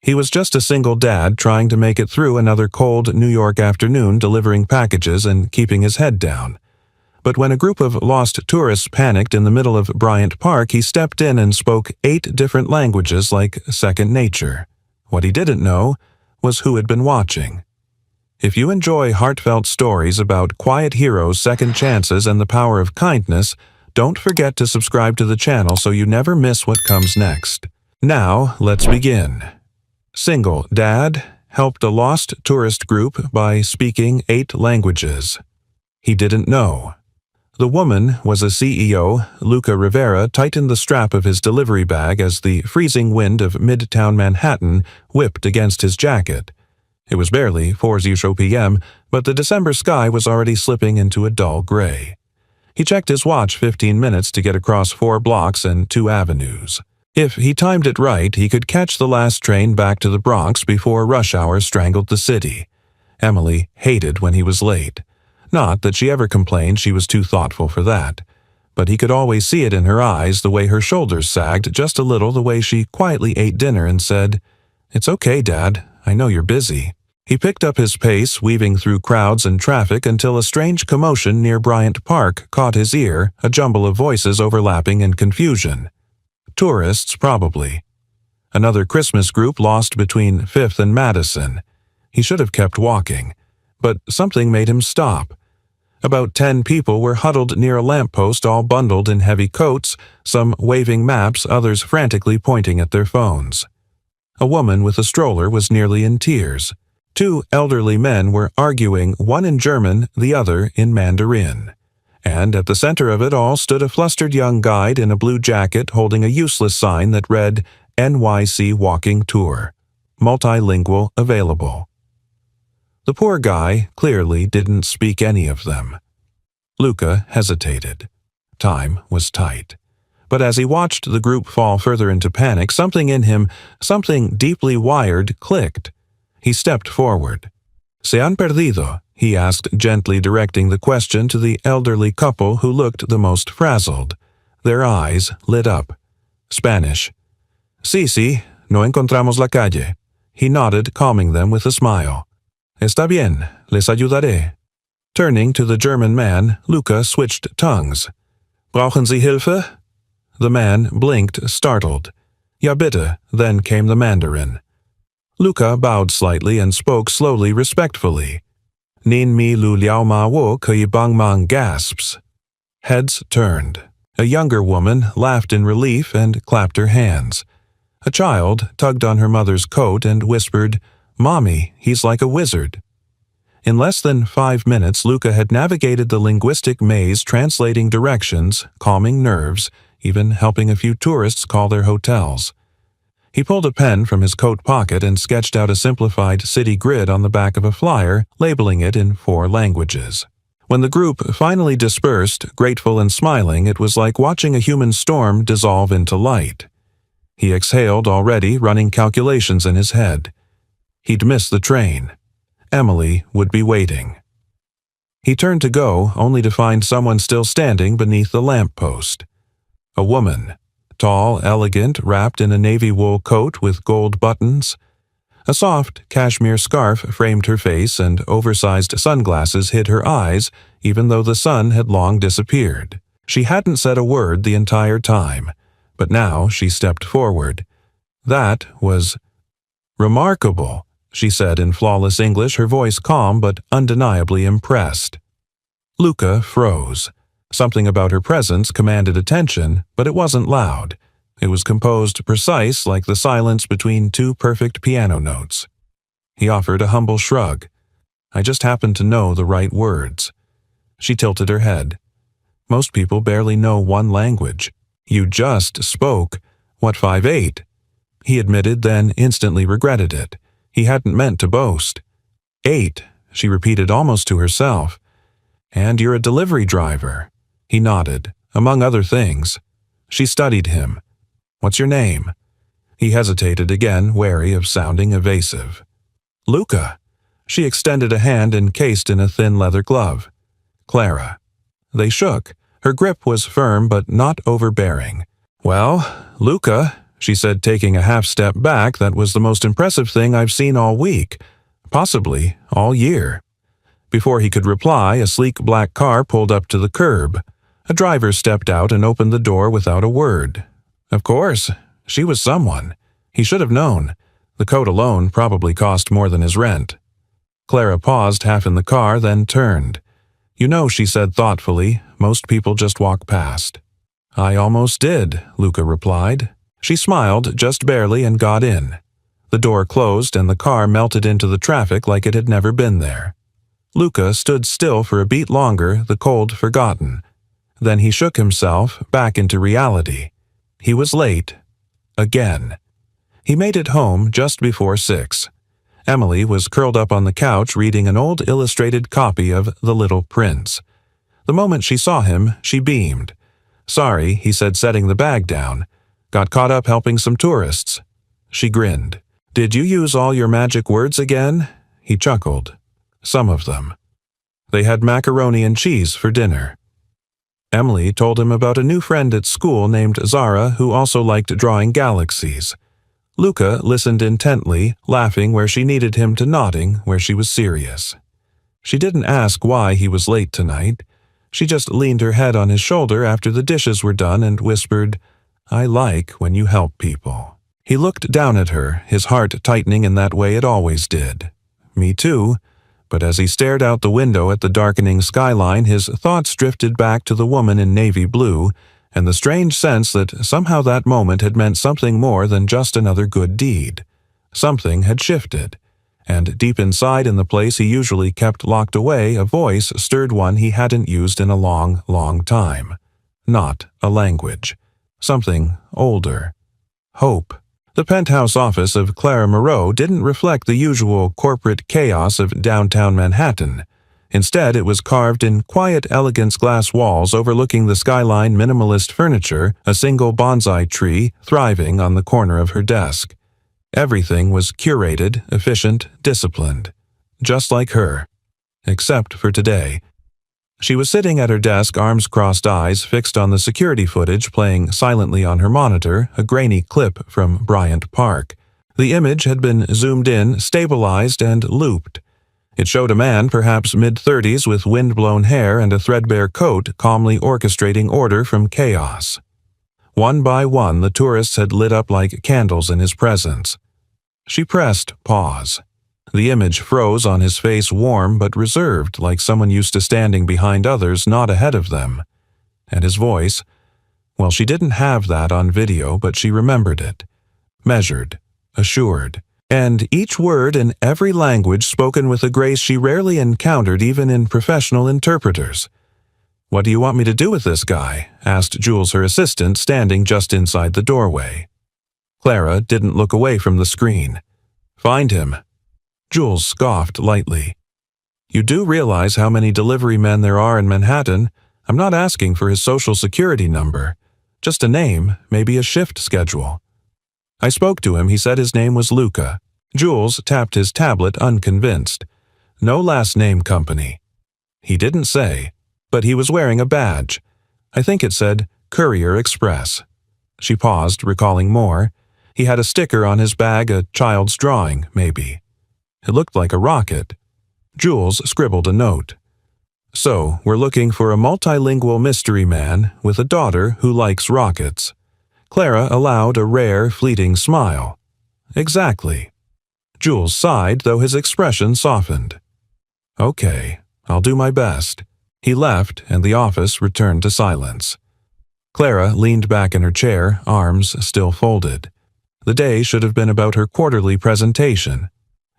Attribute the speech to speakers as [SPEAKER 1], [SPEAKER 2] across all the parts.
[SPEAKER 1] He was just a single dad trying to make it through another cold New York afternoon delivering packages and keeping his head down. But when a group of lost tourists panicked in the middle of Bryant Park, he stepped in and spoke 8 different languages like second nature. What he didn't know was who had been watching. If you enjoy heartfelt stories about quiet heroes, second chances, and the power of kindness, don't forget to subscribe to the channel so you never miss what comes next. Now, let's begin. Single dad helped a lost tourist group by speaking 8 languages. He didn't know. The woman was a CEO. Luca Rivera tightened the strap of his delivery bag as the freezing wind of midtown Manhattan whipped against his jacket. It was barely 4:00 p.m., but the December sky was already slipping into a dull gray. He checked his watch 15 minutes to get across 4 blocks and 2 avenues. If he timed it right, he could catch the last train back to the Bronx before rush hour strangled the city. Emily hated when he was late. Not that she ever complained, she was too thoughtful for that. But he could always see it in her eyes, the way her shoulders sagged just a little, the way she quietly ate dinner and said, "It's okay, Dad. I know you're busy." He picked up his pace, weaving through crowds and traffic until a strange commotion near Bryant Park caught his ear, a jumble of voices overlapping in confusion. Tourists, probably. Another Christmas group lost between 5th and Madison. He should have kept walking, but something made him stop. About 10 people were huddled near a lamppost, all bundled in heavy coats, some waving maps, others frantically pointing at their phones. A woman with a stroller was nearly in tears. 2 elderly men were arguing, one in German, the other in Mandarin. And at the center of it all stood a flustered young guide in a blue jacket holding a useless sign that read, "NYC Walking Tour. Multilingual available." The poor guy clearly didn't speak any of them. Luca hesitated. Time was tight. But as he watched the group fall further into panic, something in him, something deeply wired, clicked. He stepped forward. "Se han perdido?" he asked, gently directing the question to the elderly couple who looked the most frazzled. Their eyes lit up. Spanish. Sí, no encontramos la calle. He nodded, calming them with a smile. "Está bien, les ayudaré." Turning to the German man, Luca switched tongues. "Brauchen Sie Hilfe?" The man blinked, startled. "Ja bitte," then came the Mandarin. Luca bowed slightly and spoke slowly, respectfully. "Nin mi lu liao ma wo ke bang mang," gasps. Heads turned. A younger woman laughed in relief and clapped her hands. A child tugged on her mother's coat and whispered, "Mommy, he's like a wizard." In less than 5 minutes, Luca had navigated the linguistic maze, translating directions, calming nerves, even helping a few tourists call their hotels. He pulled a pen from his coat pocket and sketched out a simplified city grid on the back of a flyer, labeling it in 4 languages. When the group finally dispersed, grateful and smiling, it was like watching a human storm dissolve into light. He exhaled already, running calculations in his head. He'd miss the train. Emily would be waiting. He turned to go, only to find someone still standing beneath the lamppost. A woman. Tall, elegant, wrapped in a navy wool coat with gold buttons. A soft cashmere scarf framed her face and oversized sunglasses hid her eyes, even though the sun had long disappeared. She hadn't said a word the entire time, but now she stepped forward. "That was remarkable," she said in flawless English, her voice calm but undeniably impressed. Luca froze. Something about her presence commanded attention, but it wasn't loud. It was composed precise, like the silence between 2 perfect piano notes. He offered a humble shrug. "I just happened to know the right words." She tilted her head. "Most people barely know 1 language. You just spoke, 5/8?" He admitted, then instantly regretted it. He hadn't meant to boast. 8, she repeated almost to herself. "And you're a delivery driver." He nodded, among other things. She studied him. "What's your name?" He hesitated again, wary of sounding evasive. "Luca." She extended a hand encased in a thin leather glove. "Clara." They shook. Her grip was firm but not overbearing. "Well, Luca," she said, taking a half-step back. That was the most impressive thing I've seen all week, possibly all year. Before he could reply, a sleek black car pulled up to the curb. A driver stepped out and opened the door without a word. Of course, she was someone. He should have known. The coat alone probably cost more than his rent. Clara paused half in the car, then turned. "You know," she said thoughtfully, "most people just walk past." "I almost did," Luca replied. She smiled just barely and got in. The door closed and the car melted into the traffic like it had never been there. Luca stood still for a beat longer, the cold forgotten. Then he shook himself back into reality. He was late. Again. He made it home just before 6. Emily was curled up on the couch reading an old illustrated copy of The Little Prince. The moment she saw him, she beamed. "Sorry," he said, setting the bag down. "Got caught up helping some tourists." She grinned. "Did you use all your magic words again?" He chuckled. "Some of them." They had macaroni and cheese for dinner. Emily told him about a new friend at school named Zara who also liked drawing galaxies. Luca listened intently, laughing where she needed him to nodding where she was serious. She didn't ask why he was late tonight. She just leaned her head on his shoulder after the dishes were done and whispered, "I like when you help people." He looked down at her, his heart tightening in that way it always did. Me too. But as he stared out the window at the darkening skyline, his thoughts drifted back to the woman in navy blue and the strange sense that somehow that moment had meant something more than just another good deed. Something had shifted, and deep inside in the place he usually kept locked away, a voice stirred one he hadn't used in a long, long time. Not a language. Something older. Hope. The penthouse office of Clara Moreau didn't reflect the usual corporate chaos of downtown Manhattan. Instead, it was carved in quiet elegance glass walls overlooking the skyline minimalist furniture, a single bonsai tree thriving on the corner of her desk. Everything was curated, efficient, disciplined. Just like her. Except for today. She was sitting at her desk, arms crossed, eyes fixed on the security footage playing silently on her monitor, a grainy clip from Bryant Park. The image had been zoomed in, stabilized, and looped. It showed a man, perhaps mid-30s, with wind-blown hair and a threadbare coat, calmly orchestrating order from chaos. One by one, the tourists had lit up like candles in his presence. She pressed pause. The image froze on his face, warm but reserved, like someone used to standing behind others, not ahead of them. And his voice, well, she didn't have that on video, but she remembered it. Measured, assured, and each word in every language spoken with a grace she rarely encountered even in professional interpreters. "What do you want me to do with this guy?" asked Jules, her assistant, standing just inside the doorway. Clara didn't look away from the screen. "Find him." Jules scoffed lightly. "You do realize how many delivery men there are in Manhattan? I'm not asking for his social security number. Just a name, maybe a shift schedule." "I spoke to him. He said his name was Luca." Jules tapped his tablet, unconvinced. "No last name company." "He didn't say, but he was wearing a badge. I think it said Courier Express." She paused, recalling more. He had a sticker on his bag, a child's drawing, maybe. It looked like a rocket. Jules scribbled a note. "So, we're looking for a multilingual mystery man with a daughter who likes rockets." Clara allowed a rare, fleeting smile. "Exactly." Jules sighed, though his expression softened. "Okay, I'll do my best." He left, and the office returned to silence. Clara leaned back in her chair, arms still folded. The day should have been about her quarterly presentation.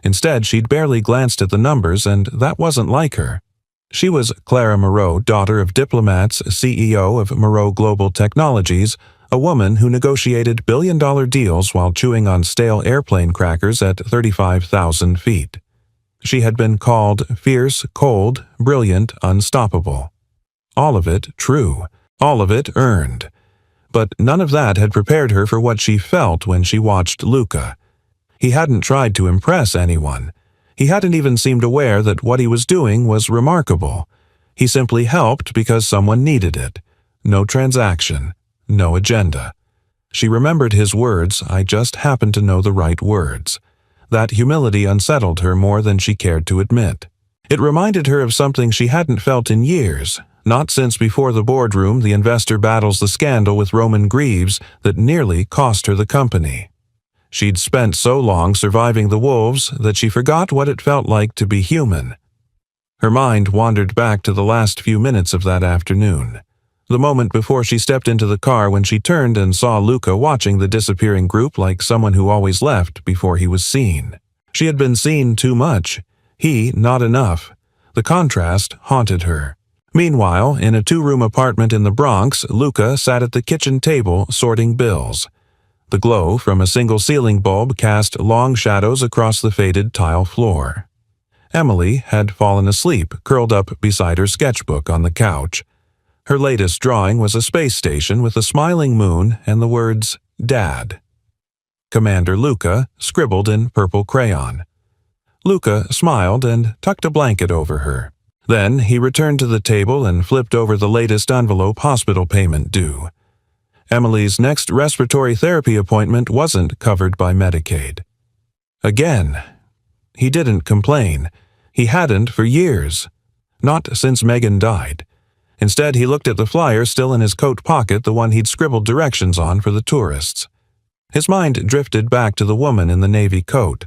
[SPEAKER 1] Instead, she'd barely glanced at the numbers, and that wasn't like her. She was Clara Moreau, daughter of diplomats, CEO of Moreau Global Technologies, a woman who negotiated billion-dollar deals while chewing on stale airplane crackers at 35,000 feet. She had been called fierce, cold, brilliant, unstoppable. All of it true, all of it earned. But none of that had prepared her for what she felt when she watched Luca. He hadn't tried to impress anyone. He hadn't even seemed aware that what he was doing was remarkable. He simply helped because someone needed it. No transaction, no agenda. She remembered his words, "I just happened to know the right words." That humility unsettled her more than she cared to admit. It reminded her of something she hadn't felt in years, not since before the boardroom the investor battles the scandal with Roman Greaves that nearly cost her the company. She'd spent so long surviving the wolves that she forgot what it felt like to be human. Her mind wandered back to the last few minutes of that afternoon. The moment before she stepped into the car when she turned and saw Luca watching the disappearing group like someone who always left before he was seen. She had been seen too much. He, not enough. The contrast haunted her. Meanwhile, in a 2-room apartment in the Bronx, Luca sat at the kitchen table sorting bills. The glow from a single ceiling bulb cast long shadows across the faded tile floor. Emily had fallen asleep, curled up beside her sketchbook on the couch. Her latest drawing was a space station with a smiling moon and the words, "Dad." Commander Luca, scribbled in purple crayon. Luca smiled and tucked a blanket over her. Then he returned to the table and flipped over the latest envelope hospital payment due. Emily's next respiratory therapy appointment wasn't covered by Medicaid. Again. He didn't complain. He hadn't for years. Not since Megan died. Instead, he looked at the flyer still in his coat pocket, the one he'd scribbled directions on for the tourists. His mind drifted back to the woman in the navy coat.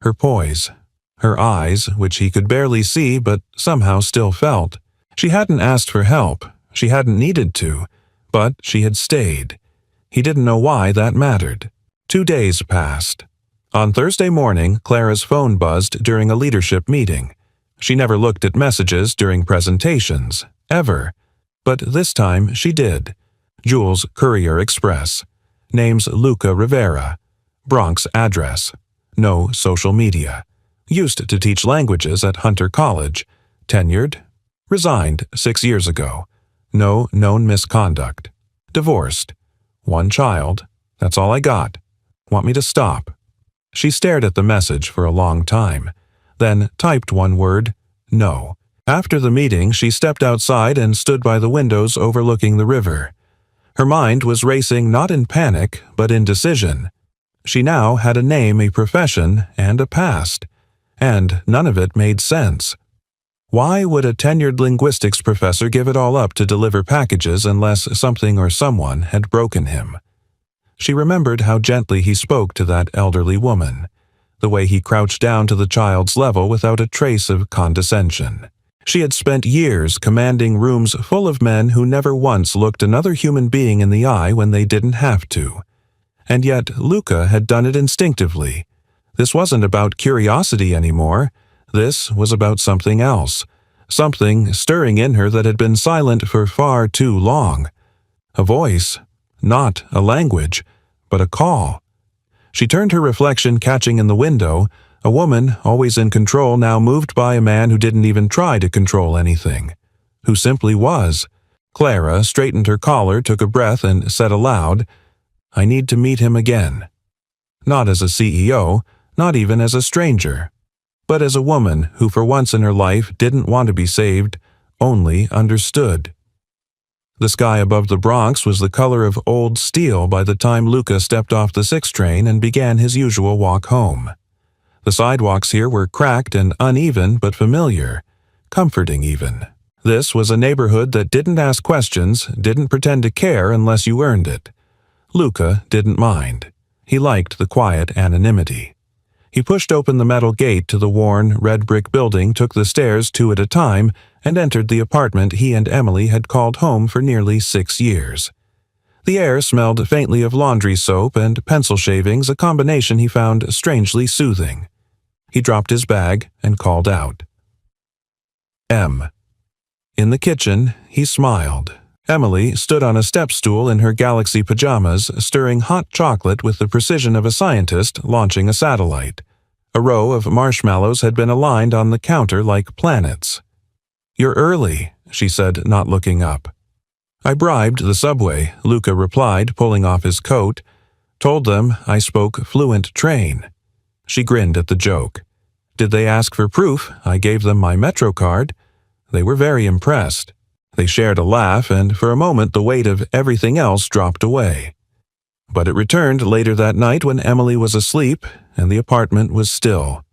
[SPEAKER 1] Her poise. Her eyes, which he could barely see but somehow still felt. She hadn't asked for help. She hadn't needed to. But she had stayed. He didn't know why that mattered. 2 days passed. On Thursday morning, Clara's phone buzzed during a leadership meeting. She never looked at messages during presentations, ever. But this time she did. Jules Courier Express. Name's Luca Rivera. Bronx address. No social media. Used to teach languages at Hunter College. Tenured. Resigned 6 years ago. No known misconduct. Divorced. 1 child. That's all I got. Want me to stop? She stared at the message for a long time, then typed 1 word, "No." After the meeting, she stepped outside and stood by the windows overlooking the river. Her mind was racing not in panic, but in decision. She now had a name, a profession, and a past. And none of it made sense. Why would a tenured linguistics professor give it all up to deliver packages unless something or someone had broken him? She remembered how gently he spoke to that elderly woman, the way he crouched down to the child's level without a trace of condescension. She had spent years commanding rooms full of men who never once looked another human being in the eye when they didn't have to. And yet Luca had done it instinctively. This wasn't about curiosity anymore. This was about something else, something stirring in her that had been silent for far too long. A voice, not a language, but a call. She turned her reflection catching in the window, a woman, always in control, now moved by a man who didn't even try to control anything, who simply was. Clara straightened her collar, took a breath, and said aloud, "I need to meet him again." Not as a CEO, not even as a stranger, but as a woman who for once in her life didn't want to be saved, only understood. The sky above the Bronx was the color of old steel by the time Luca stepped off the 6 train and began his usual walk home. The sidewalks here were cracked and uneven but familiar, comforting even. This was a neighborhood that didn't ask questions, didn't pretend to care unless you earned it. Luca didn't mind. He liked the quiet anonymity. He pushed open the metal gate to the worn, red-brick building, took the stairs 2 at a time, and entered the apartment he and Emily had called home for nearly 6 years. The air smelled faintly of laundry soap and pencil shavings, a combination he found strangely soothing. He dropped his bag and called out. "M." In the kitchen, he smiled. Emily stood on a step stool in her galaxy pajamas, stirring hot chocolate with the precision of a scientist launching a satellite. A row of marshmallows had been aligned on the counter like planets. "You're early," she said, not looking up. "I bribed the subway," Luca replied, pulling off his coat. "Told them I spoke fluent train." She grinned at the joke. "Did they ask for proof? I gave them my Metro card." They were very impressed. They shared a laugh, and for a moment the weight of everything else dropped away. But it returned later that night when Emily was asleep and the apartment was still.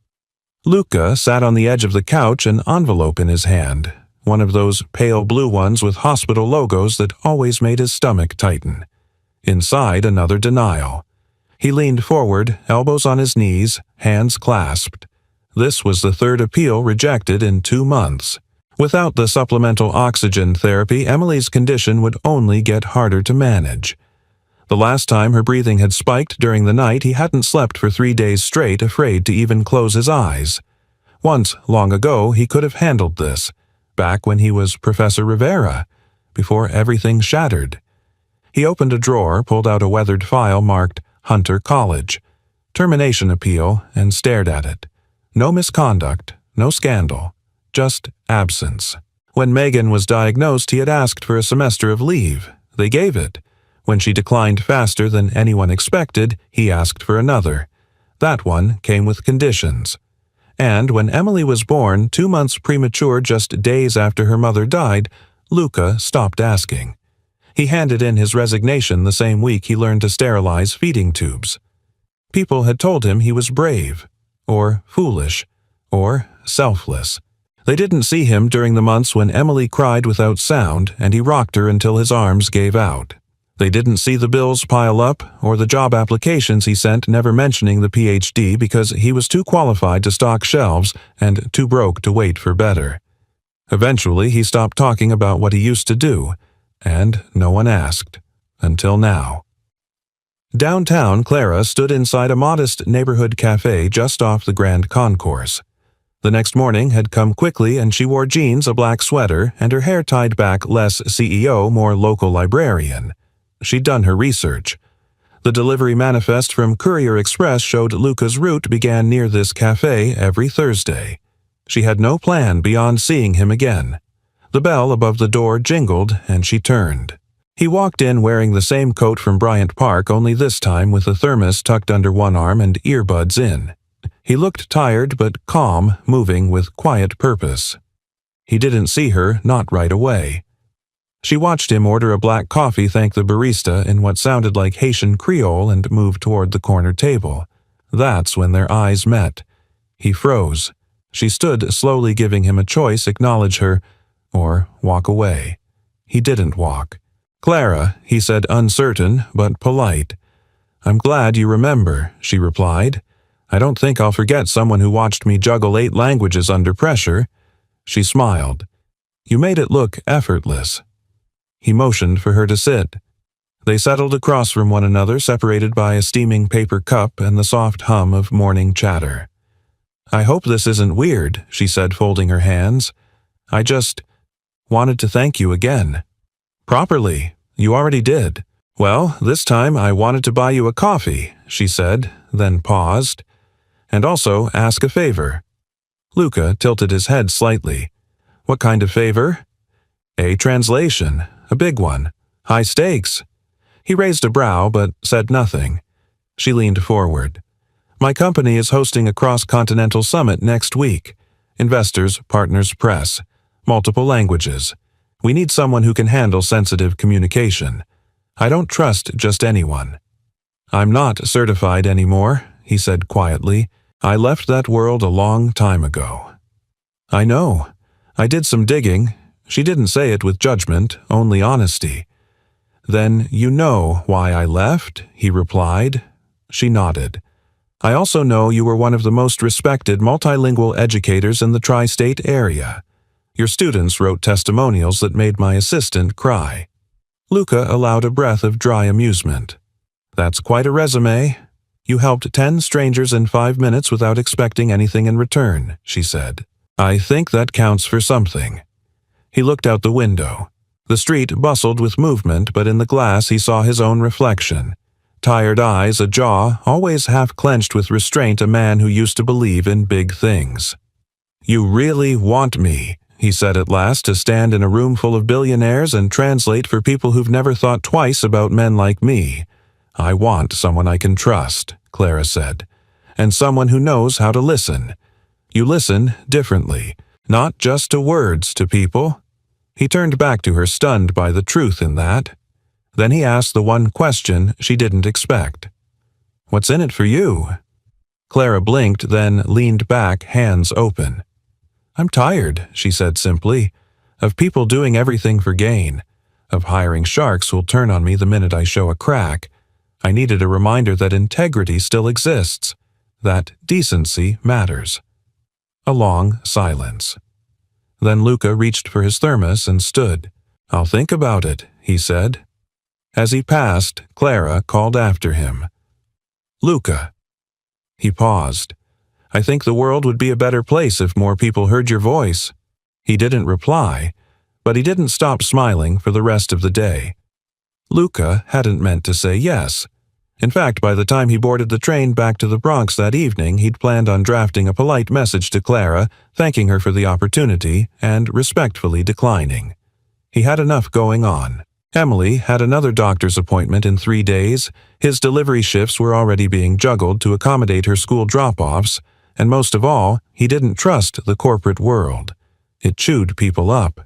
[SPEAKER 1] Luca sat on the edge of the couch, an envelope in his hand, one of those pale blue ones with hospital logos that always made his stomach tighten. Inside, another denial. He leaned forward, elbows on his knees, hands clasped. This was the third appeal rejected in 2 months. Without the supplemental oxygen therapy, Emily's condition would only get harder to manage. The last time her breathing had spiked during the night, he hadn't slept for 3 days straight, afraid to even close his eyes. Once, long ago, he could have handled this, back when he was Professor Rivera, before everything shattered. He opened a drawer, pulled out a weathered file marked Hunter College, termination appeal, and stared at it. No misconduct, no scandal, just absence. When Megan was diagnosed, he had asked for a semester of leave. They gave it. When she declined faster than anyone expected, he asked for another. That one came with conditions. And when Emily was born, 2 months premature, just days after her mother died, Luca stopped asking. He handed in his resignation the same week he learned to sterilize feeding tubes. People had told him he was brave, or foolish, or selfless. They didn't see him during the months when Emily cried without sound and he rocked her until his arms gave out. They didn't see the bills pile up or the job applications he sent never mentioning the PhD because he was too qualified to stock shelves and too broke to wait for better. Eventually, he stopped talking about what he used to do, and no one asked, until now. Downtown, Clara stood inside a modest neighborhood cafe just off the Grand Concourse. The next morning had come quickly and she wore jeans, a black sweater, and her hair tied back less CEO, more local librarian. She'd done her research. The delivery manifest from Courier Express showed Luca's route began near this cafe every Thursday. She had no plan beyond seeing him again. The bell above the door jingled and she turned. He walked in wearing the same coat from Bryant Park, only this time with a thermos tucked under one arm and earbuds in. He looked tired but calm, moving with quiet purpose. He didn't see her, not right away. She watched him order a black coffee, thank the barista in what sounded like Haitian Creole, and move toward the corner table. That's when their eyes met. He froze. She stood, slowly giving him a choice, acknowledge her, or walk away. He didn't walk. "Clara," he said, uncertain but polite. "I'm glad you remember," she replied. "I don't think I'll forget someone who watched me juggle 8 languages under pressure." She smiled. "You made it look effortless." He motioned for her to sit. They settled across from one another, separated by a steaming paper cup and the soft hum of morning chatter. "I hope this isn't weird," she said, folding her hands. "I just wanted to thank you again." "Properly. You already did." "Well, this time I wanted to buy you a coffee," she said, then paused. "And also ask a favor." Luca tilted his head slightly. "What kind of favor?" "A translation. A big one. High stakes." He raised a brow but said nothing. She leaned forward. "My company is hosting a cross-continental summit next week. Investors, partners, press. Multiple languages. We need someone who can handle sensitive communication. I don't trust just anyone." "I'm not certified anymore," he said quietly. "I left that world a long time ago." "I know. I did some digging." She didn't say it with judgment, only honesty. "Then you know why I left?" he replied. She nodded. "I also know you were one of the most respected multilingual educators in the tri-state area. Your students wrote testimonials that made my assistant cry." Luca allowed a breath of dry amusement. "That's quite a resume. You helped 10 strangers in 5 minutes without expecting anything in return," she said. "I think that counts for something." He looked out the window. The street bustled with movement, but in the glass he saw his own reflection. Tired eyes, a jaw, always half clenched with restraint, a man who used to believe in big things. "You really want me," he said at last, "to stand in a room full of billionaires and translate for people who've never thought twice about men like me. I want someone I can trust," Clara said, "and someone who knows how to listen. You listen differently, not just to words, to people." He turned back to her, stunned by the truth in that. Then he asked the one question she didn't expect. "What's in it for you?" Clara blinked, then leaned back, hands open. "I'm tired," she said simply, "of people doing everything for gain, of hiring sharks who'll turn on me the minute I show a crack. I needed a reminder that integrity still exists, that decency matters." A long silence. Then Luca reached for his thermos and stood. "I'll think about it," he said. As he passed, Clara called after him. "Luca." He paused. "I think the world would be a better place if more people heard your voice." He didn't reply, but he didn't stop smiling for the rest of the day. Luca hadn't meant to say yes. In fact, by the time he boarded the train back to the Bronx that evening, he'd planned on drafting a polite message to Clara, thanking her for the opportunity and respectfully declining. He had enough going on. Emily had another doctor's appointment in 3 days, his delivery shifts were already being juggled to accommodate her school drop-offs, and most of all, he didn't trust the corporate world. It chewed people up.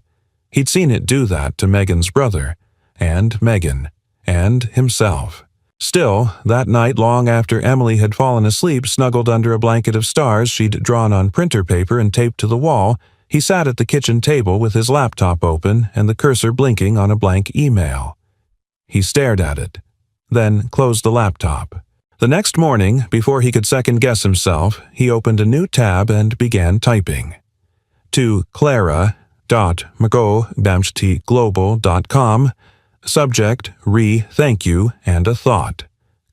[SPEAKER 1] He'd seen it do that to Megan's brother, and Megan, and himself. Still, that night long after Emily had fallen asleep snuggled under a blanket of stars she'd drawn on printer paper and taped to the wall, he sat at the kitchen table with his laptop open and the cursor blinking on a blank email. He stared at it, then closed the laptop. The next morning, before he could second-guess himself, he opened a new tab and began typing. To Clara.mcgo-global.com, subject, thank you, and a thought.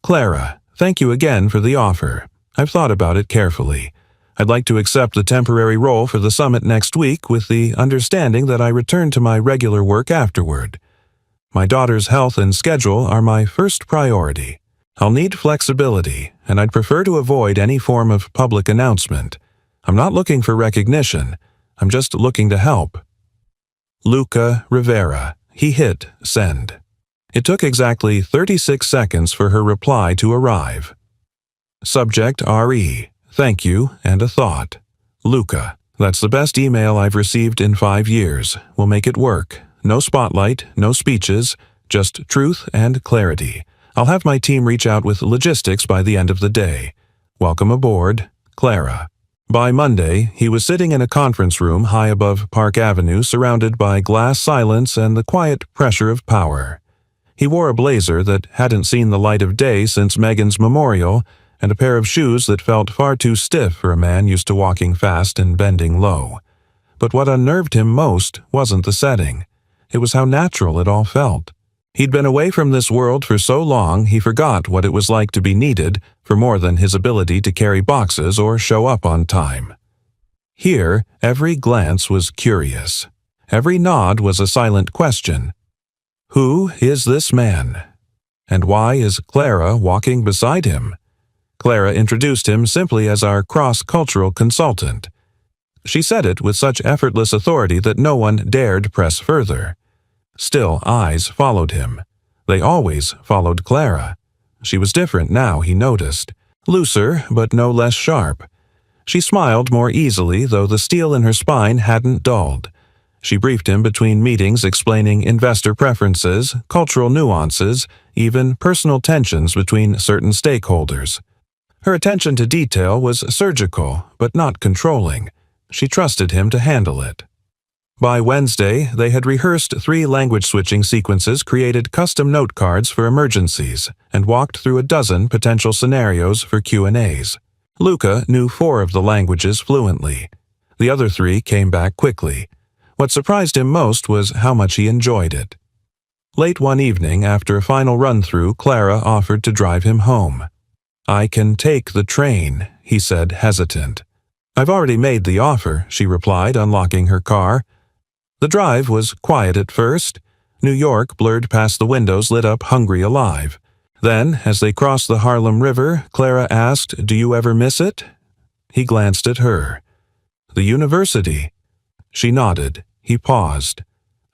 [SPEAKER 1] "Clara, thank you again for the offer. I've thought about it carefully. I'd like to accept the temporary role for the summit next week with the understanding that I return to my regular work afterward. My daughter's health and schedule are my first priority. I'll need flexibility, and I'd prefer to avoid any form of public announcement. I'm not looking for recognition. I'm just looking to help. Luca Rivera." He hit send. It took exactly 36 seconds for her reply to arrive. Subject thank you, and a thought. Luca, that's the best email I've received in 5 years. We'll make it work. No spotlight, no speeches, just truth and clarity. I'll have my team reach out with logistics by the end of the day. Welcome aboard, Clara. By Monday, he was sitting in a conference room high above Park Avenue, surrounded by glass silence and the quiet pressure of power. He wore a blazer that hadn't seen the light of day since Megan's memorial, and a pair of shoes that felt far too stiff for a man used to walking fast and bending low. But what unnerved him most wasn't the setting. It was how natural it all felt. He'd been away from this world for so long he forgot what it was like to be needed for more than his ability to carry boxes or show up on time. Here, every glance was curious. Every nod was a silent question. Who is this man? And why is Clara walking beside him? Clara introduced him simply as our cross-cultural consultant. She said it with such effortless authority that no one dared press further. Still, eyes followed him. They always followed Clara. She was different now, he noticed. Looser, but no less sharp. She smiled more easily, though the steel in her spine hadn't dulled. She briefed him between meetings, explaining investor preferences, cultural nuances, even personal tensions between certain stakeholders. Her attention to detail was surgical, but not controlling. She trusted him to handle it. By Wednesday, they had rehearsed 3 language-switching sequences, created custom note cards for emergencies, and walked through a dozen potential scenarios for Q&As. Luca knew 4 of the languages fluently. The other 3 came back quickly. What surprised him most was how much he enjoyed it. Late one evening, after a final run-through, Clara offered to drive him home. "I can take the train," he said, hesitant. "I've already made the offer," she replied, unlocking her car. The drive was quiet at first. New York blurred past the windows, lit up hungry alive. Then, as they crossed the Harlem River, Clara asked, "Do you ever miss it?" He glanced at her. "The university." She nodded. He paused.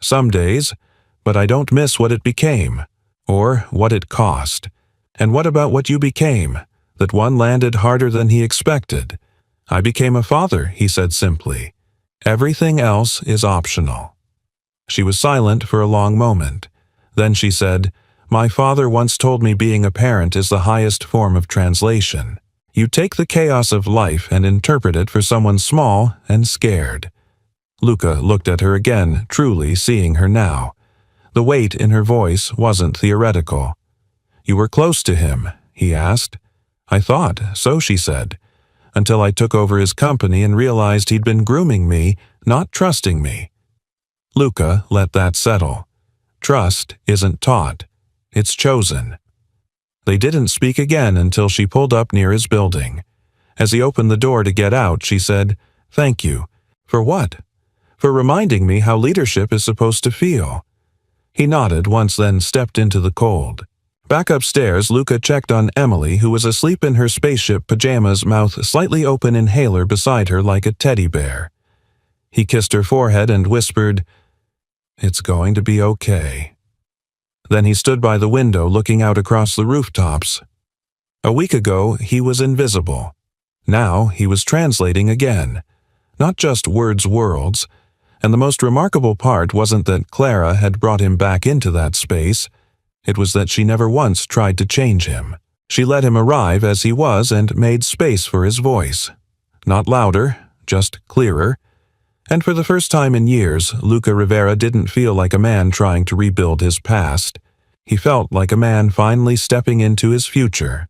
[SPEAKER 1] "Some days, but I don't miss what it became, or what it cost. And what about what you became? That one landed harder than he expected." "I became a father," he said simply. "Everything else is optional." She was silent for a long moment. Then she said, My father once told me being a parent is the highest form of translation. You take the chaos of life and interpret it for someone small and scared. Luca looked at her again, truly seeing her now. The weight in her voice wasn't theoretical. You were close to him, he asked. I thought, so she said, until I took over his company and realized he'd been grooming me, not trusting me. Luca let that settle. Trust isn't taught. It's chosen. They didn't speak again until she pulled up near his building. As he opened the door to get out, she said, "Thank you." "For what?" "For reminding me how leadership is supposed to feel." He nodded once, then stepped into the cold. Back upstairs, Luca checked on Emily, who was asleep in her spaceship pajamas, mouth slightly open, inhaler beside her like a teddy bear. He kissed her forehead and whispered, "It's going to be okay." Then he stood by the window looking out across the rooftops. A week ago, he was invisible. Now he was translating again. Not just worlds, and the most remarkable part wasn't that Clara had brought him back into that space. It was that she never once tried to change him. She let him arrive as he was and made space for his voice. Not louder, just clearer. And for the first time in years, Luca Rivera didn't feel like a man trying to rebuild his past. He felt like a man finally stepping into his future.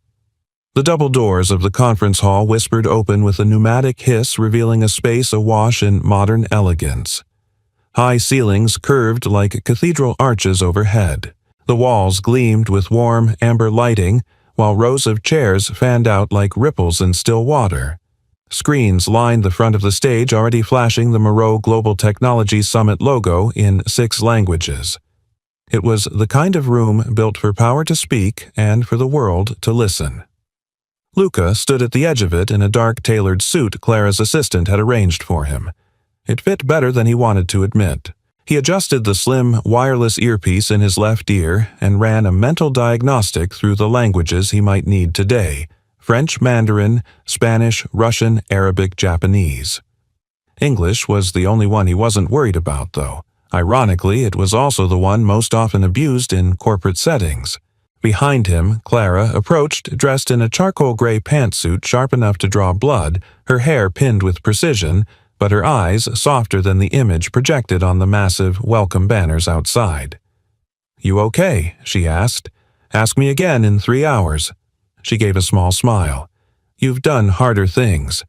[SPEAKER 1] The double doors of the conference hall whispered open with a pneumatic hiss, revealing a space awash in modern elegance. High ceilings curved like cathedral arches overhead. The walls gleamed with warm, amber lighting, while rows of chairs fanned out like ripples in still water. Screens lined the front of the stage, already flashing the Moreau Global Technology Summit logo in 6 languages. It was the kind of room built for power to speak and for the world to listen. Luca stood at the edge of it in a dark tailored suit Clara's assistant had arranged for him. It fit better than he wanted to admit. He adjusted the slim, wireless earpiece in his left ear and ran a mental diagnostic through the languages he might need today: French, Mandarin, Spanish, Russian, Arabic, Japanese. English was the only one he wasn't worried about, though. Ironically, it was also the one most often abused in corporate settings. Behind him, Clara approached, dressed in a charcoal gray pantsuit sharp enough to draw blood, her hair pinned with precision, but her eyes softer than the image projected on the massive welcome banners outside. "You okay?" she asked. "Ask me again in 3 hours." She gave a small smile. "You've done harder things.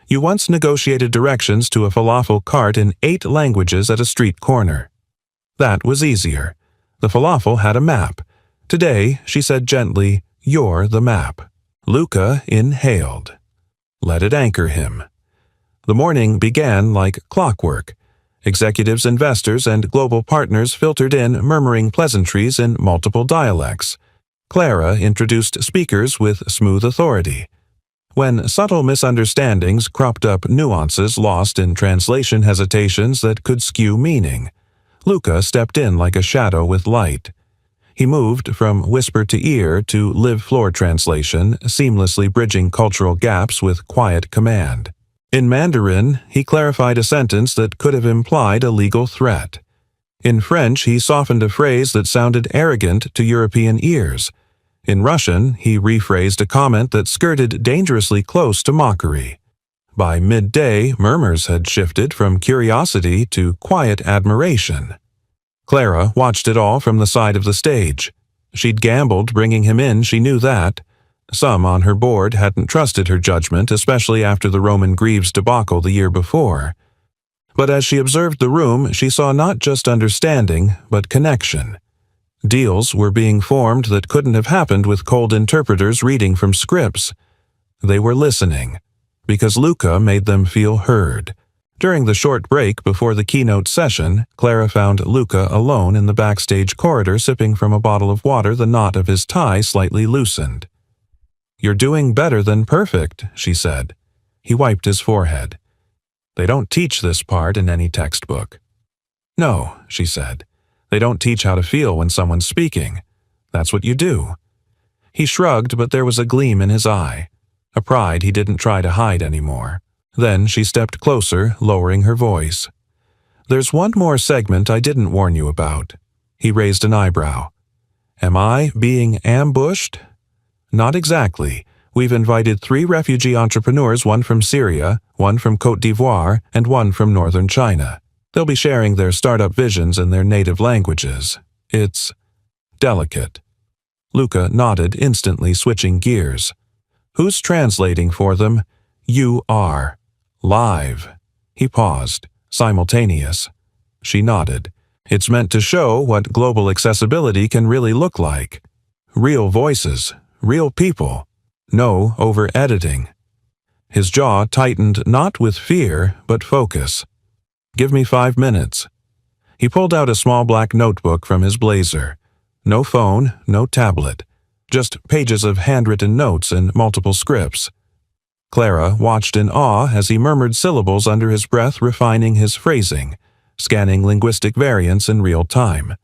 [SPEAKER 1] You once negotiated directions to a falafel cart in 8 languages at a street corner. That was easier. The falafel had a map. Today," she said gently, "you're the map." Luca inhaled. Let it anchor him. The morning began like clockwork. Executives, investors, and global partners filtered in, murmuring pleasantries in multiple dialects. Clara introduced speakers with smooth authority. When subtle misunderstandings cropped up, nuances lost in translation hesitations that could skew meaning. Luca stepped in like a shadow with light. He moved from whisper to ear to live floor translation, seamlessly bridging cultural gaps with quiet command. In Mandarin, he clarified a sentence that could have implied a legal threat. In French, he softened a phrase that sounded arrogant to European ears. In Russian, he rephrased a comment that skirted dangerously close to mockery. By midday, murmurs had shifted from curiosity to quiet admiration. Clara watched it all from the side of the stage. She'd gambled bringing him in, she knew that. Some on her board hadn't trusted her judgment, especially after the Roman Greaves debacle the year before. But as she observed the room, she saw not just understanding, but connection. Deals were being formed that couldn't have happened with cold interpreters reading from scripts. They were listening, because Luca made them feel heard. During the short break before the keynote session, Clara found Luca alone in the backstage corridor sipping from a bottle of water, the knot of his tie slightly loosened. "You're doing better than perfect," she said. He wiped his forehead. "They don't teach this part in any textbook." "No," she said. "They don't teach how to feel when someone's speaking. That's what you do." He shrugged, but there was a gleam in his eye, a pride he didn't try to hide anymore. Then she stepped closer, lowering her voice. "There's one more segment I didn't warn you about." He raised an eyebrow. Am I being ambushed? Not exactly. We've invited 3 refugee entrepreneurs, one from Syria, one from Côte d'Ivoire, and one from northern China. They'll be sharing their startup visions in their native languages. It's delicate. Luca nodded, instantly switching gears. Who's translating for them? You are. Live. He paused. Simultaneous. She nodded. It's meant to show what global accessibility can really look like. Real voices. Real people. No over-editing. His jaw tightened not with fear, but focus. Give me 5 minutes. He pulled out a small black notebook from his blazer. No phone, no tablet. Just pages of handwritten notes and multiple scripts. Clara watched in awe as he murmured syllables under his breath, refining his phrasing, scanning linguistic variants in real time.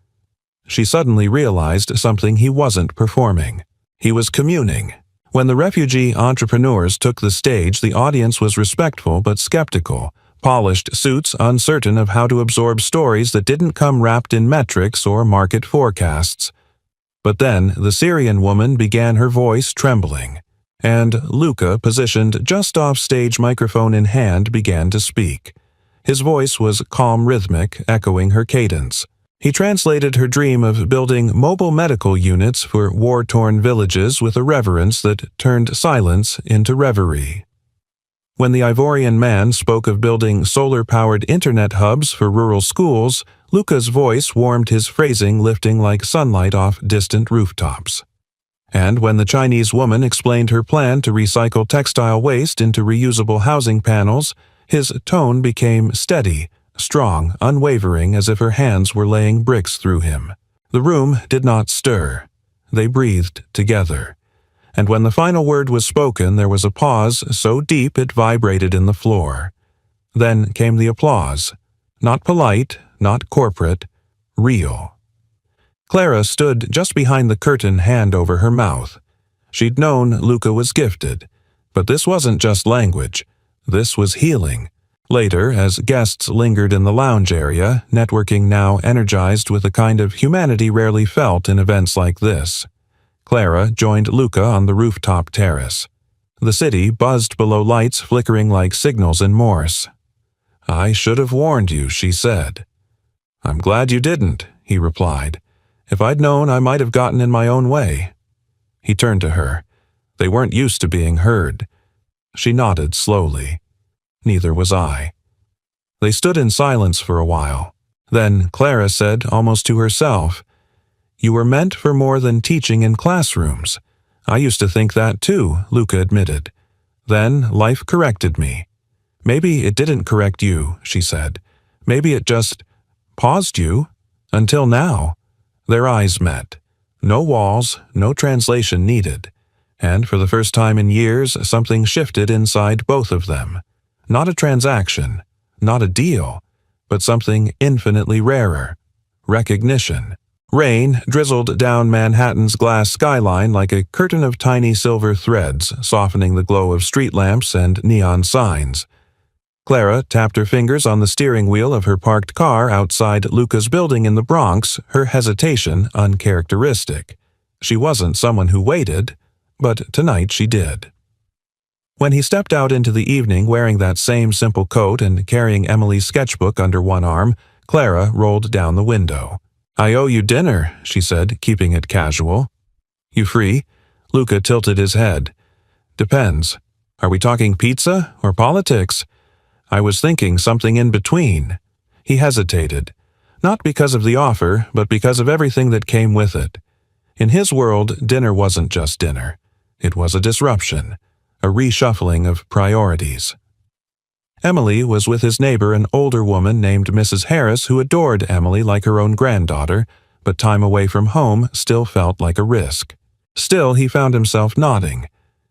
[SPEAKER 1] She suddenly realized something he wasn't performing. He was communing. When the refugee entrepreneurs took the stage, the audience was respectful but skeptical, polished suits uncertain of how to absorb stories that didn't come wrapped in metrics or market forecasts. But then the Syrian woman began, her voice trembling, and Luca, positioned just off stage, microphone in hand, began to speak. His voice was calm, rhythmic, echoing her cadence. He translated her dream of building mobile medical units for war-torn villages with a reverence that turned silence into reverie. When the Ivorian man spoke of building solar-powered internet hubs for rural schools, Luca's voice warmed, his phrasing lifting like sunlight off distant rooftops. And when the Chinese woman explained her plan to recycle textile waste into reusable housing panels, his tone became steady, strong, unwavering, as if her hands were laying bricks through him. The room did not stir. They breathed together. And when the final word was spoken, there was a pause so deep it vibrated in the floor. Then came the applause. Not polite, not corporate, real. Clara stood just behind the curtain, hand over her mouth. She'd known Luca was gifted. But this wasn't just language. This was healing. Later, as guests lingered in the lounge area, networking now energized with a kind of humanity rarely felt in events like this, Clara joined Luca on the rooftop terrace. The city buzzed below, lights flickering like signals in Morse. "I should have warned you," she said. "I'm glad you didn't," he replied. "If I'd known, I might have gotten in my own way." He turned to her. They weren't used to being heard. She nodded slowly. Neither was I. They stood in silence for a while. Then Clara said, almost to herself, "You were meant for more than teaching in classrooms." "I used to think that too," Luca admitted. "Then life corrected me." "Maybe it didn't correct you," she said. "Maybe it just paused you. Until now." Their eyes met. No walls, no translation needed. And for the first time in years, something shifted inside both of them. Not a transaction, not a deal, but something infinitely rarer. Recognition. Rain drizzled down Manhattan's glass skyline like a curtain of tiny silver threads, softening the glow of street lamps and neon signs. Clara tapped her fingers on the steering wheel of her parked car outside Luca's building in the Bronx, her hesitation uncharacteristic. She wasn't someone who waited, but tonight she did. When he stepped out into the evening wearing that same simple coat and carrying Emily's sketchbook under one arm, Clara rolled down the window. "I owe you dinner," she said, keeping it casual. "You free?" Luca tilted his head. "Depends. Are we talking pizza or politics?" "I was thinking something in between." He hesitated, not because of the offer, but because of everything that came with it. In his world, dinner wasn't just dinner. It was a disruption, a reshuffling of priorities. Emily was with his neighbor, an older woman named Mrs. Harris, who adored Emily like her own granddaughter, but time away from home still felt like a risk. Still, he found himself nodding.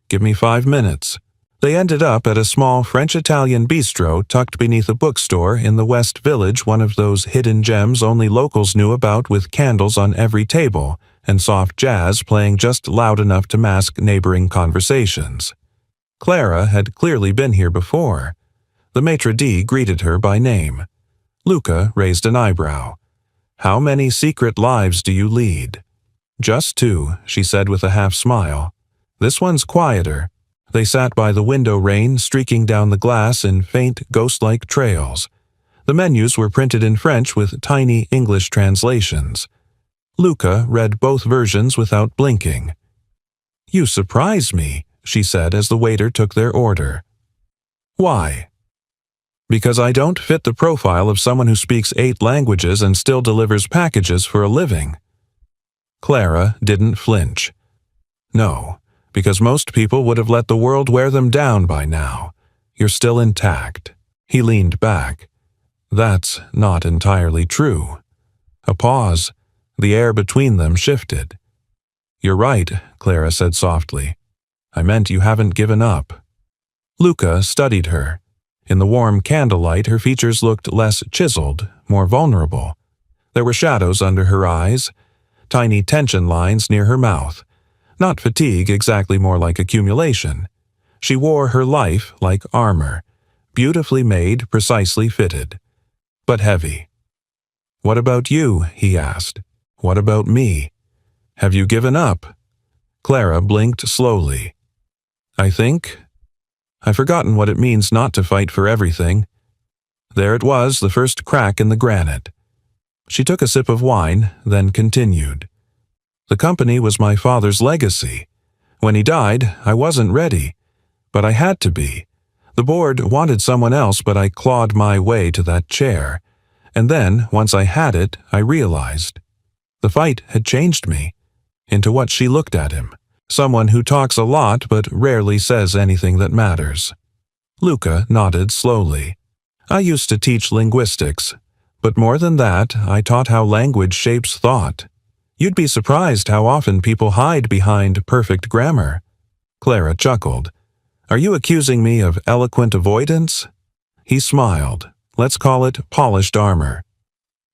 [SPEAKER 1] "Give me 5 minutes." They ended up at a small French-Italian bistro tucked beneath a bookstore in the West Village, one of those hidden gems only locals knew about, with candles on every table and soft jazz playing just loud enough to mask neighboring conversations. Clara had clearly been here before. The maitre d' greeted her by name. Luca raised an eyebrow. "How many secret lives do you lead?" Just two, she said with a half-smile. This one's quieter. They sat by the window rain streaking down the glass in faint, ghost-like trails. The menus were printed in French with tiny English translations. Luca read both versions without blinking. "You surprise me," she said as the waiter took their order. "Why?" "Because I don't fit the profile of someone who speaks 8 languages and still delivers packages for a living." Clara didn't flinch. "No, because most people would have let the world wear them down by now. You're still intact." He leaned back. "That's not entirely true." A pause. The air between them shifted. "You're right," Clara said softly. "I meant you haven't given up." Luca studied her. In the warm candlelight, her features looked less chiseled, more vulnerable. There were shadows under her eyes, tiny tension lines near her mouth. Not fatigue, exactly, more like accumulation. She wore her life like armor, beautifully made, precisely fitted, but heavy. "What about you?" he asked. "What about me? Have you given up?" Clara blinked slowly. "I think I've forgotten what it means not to fight for everything." There it was, the first crack in the granite. She took a sip of wine, then continued. "The company was my father's legacy. When he died, I wasn't ready, but I had to be. The board wanted someone else, but I clawed my way to that chair. And then, once I had it, I realized. The fight had changed me into what she looked at him. Someone who talks a lot but rarely says anything that matters." Luca nodded slowly. "I used to teach linguistics, but more than that, I taught how language shapes thought. You'd be surprised how often people hide behind perfect grammar." Clara chuckled. "Are you accusing me of eloquent avoidance?" He smiled. "Let's call it polished armor."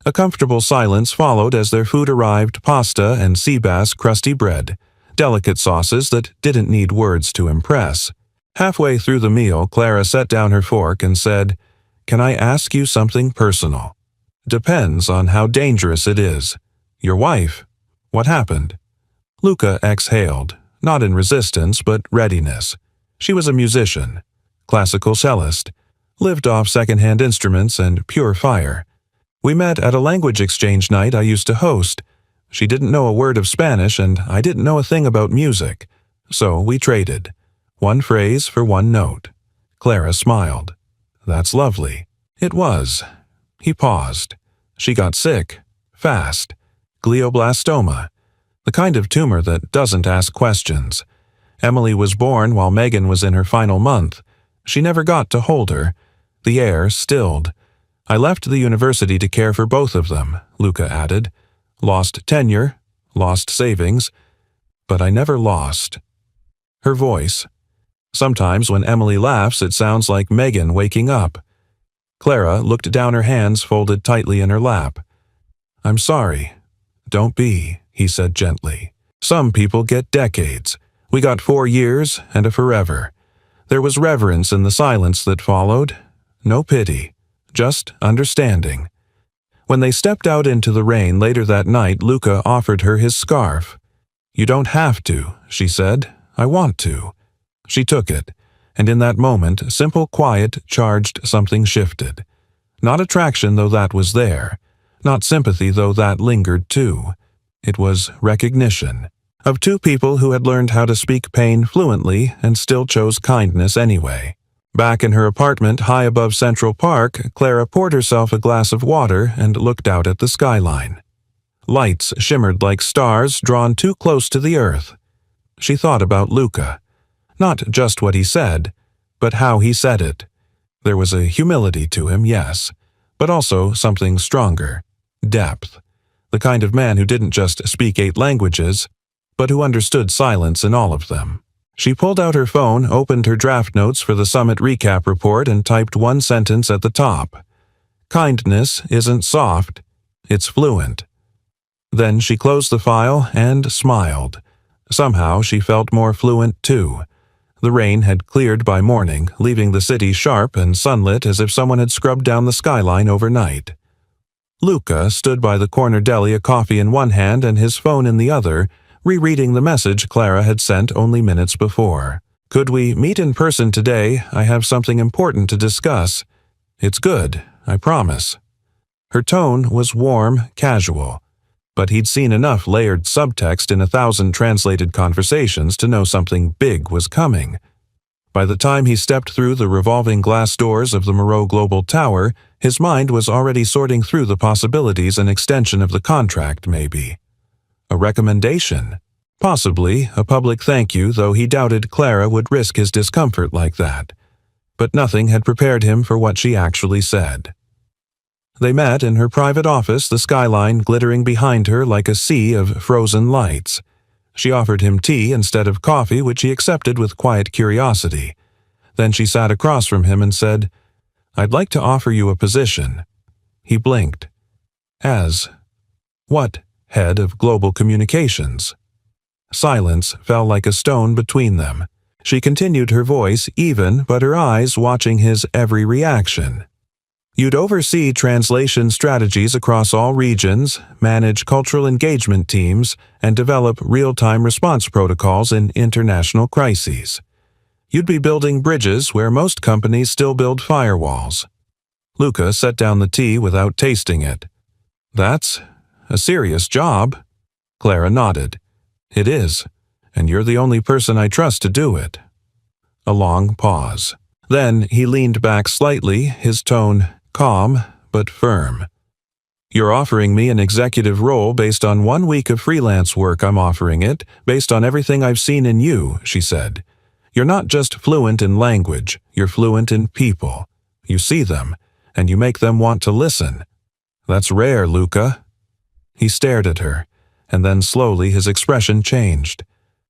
[SPEAKER 1] A comfortable silence followed as their food arrived: pasta and sea bass crusty bread, delicate sauces that didn't need words to impress. Halfway through the meal, Clara set down her fork and said, "Can I ask you something personal?" "Depends on how dangerous it is." "Your wife. What happened?" Luca exhaled, not in resistance but readiness. She was a musician, classical cellist, lived off secondhand instruments and pure fire. We met at a language exchange night I used to host. She didn't know a word of Spanish and I didn't know a thing about music. So we traded. One phrase for one note. Clara smiled. "That's lovely." It was. He paused. "She got sick. Fast. Glioblastoma. The kind of tumor that doesn't ask questions. Emily was born while Megan was in her final month. She never got to hold her. The air stilled. I left the university to care for both of them," Luca added. "Lost tenure, lost savings, but I never lost." Her voice. "Sometimes when Emily laughs, it sounds like Megan waking up." Clara looked down, her hands folded tightly in her lap. "I'm sorry." "Don't be," he said gently. "Some people get decades. We got 4 years and a forever." There was reverence in the silence that followed. No pity, just understanding. When they stepped out into the rain later that night, Luca offered her his scarf. "You don't have to," she said. "I want to." She took it, and in that moment, simple, quiet, charged, something shifted. Not attraction, though that was there. Not sympathy, though that lingered too. It was recognition. Of two people who had learned how to speak pain fluently and still chose kindness anyway. Back in her apartment high above Central Park, Clara poured herself a glass of water and looked out at the skyline. Lights shimmered like stars drawn too close to the earth. She thought about Luca. Not just what he said, but how he said it. There was a humility to him, yes, but also something stronger. Depth. The kind of man who didn't just speak 8 languages, but who understood silence in all of them. She pulled out her phone, opened her draft notes for the summit recap report, and typed one sentence at the top. "Kindness isn't soft, it's fluent." Then she closed the file and smiled. Somehow she felt more fluent too. The rain had cleared by morning, leaving the city sharp and sunlit as if someone had scrubbed down the skyline overnight. Luca stood by the corner deli, a coffee in one hand and his phone in the other, rereading the message Clara had sent only minutes before. "Could we meet in person today? I have something important to discuss. It's good, I promise." Her tone was warm, casual, but he'd seen enough layered subtext in 1,000 translated conversations to know something big was coming. By the time he stepped through the revolving glass doors of the Moreau Global Tower, his mind was already sorting through the possibilities. An extension of the contract, maybe. A recommendation. Possibly a public thank you, though he doubted Clara would risk his discomfort like that. But nothing had prepared him for what she actually said. They met in her private office, the skyline glittering behind her like a sea of frozen lights. She offered him tea instead of coffee, which he accepted with quiet curiosity. Then she sat across from him and said, "I'd like to offer you a position." He blinked. "As what head of global communications?" Silence fell like a stone between them. She continued, her voice even, but her eyes watching his every reaction. "You'd oversee translation strategies across all regions, manage cultural engagement teams, and develop real-time response protocols in international crises. You'd be building bridges where most companies still build firewalls." Luca set down the tea without tasting it. "That's a serious job." Clara nodded. "It is, and you're the only person I trust to do it." A long pause. Then he leaned back slightly, his tone calm but firm. "You're offering me an executive role based on 1 week of freelance work. I'm offering it based on everything I've seen in you," she said. "You're not just fluent in language, you're fluent in people. You see them, and you make them want to listen. That's rare, Luca." He stared at her, and then slowly his expression changed.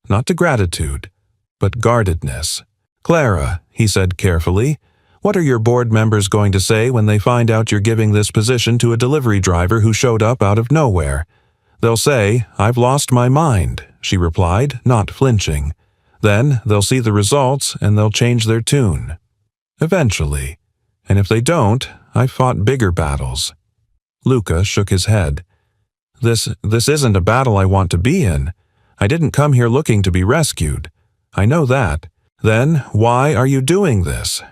[SPEAKER 1] Not to gratitude, but guardedness. "Clara," he said carefully, "what are your board members going to say when they find out you're giving this position to a delivery driver who showed up out of nowhere?" "They'll say, 'I've lost my mind,'" she replied, not flinching. "Then they'll see the results and they'll change their tune. Eventually. And if they don't, I've fought bigger battles." Luca shook his head. This isn't a battle I want to be in. I didn't come here looking to be rescued. I know that. Then why are you doing this?"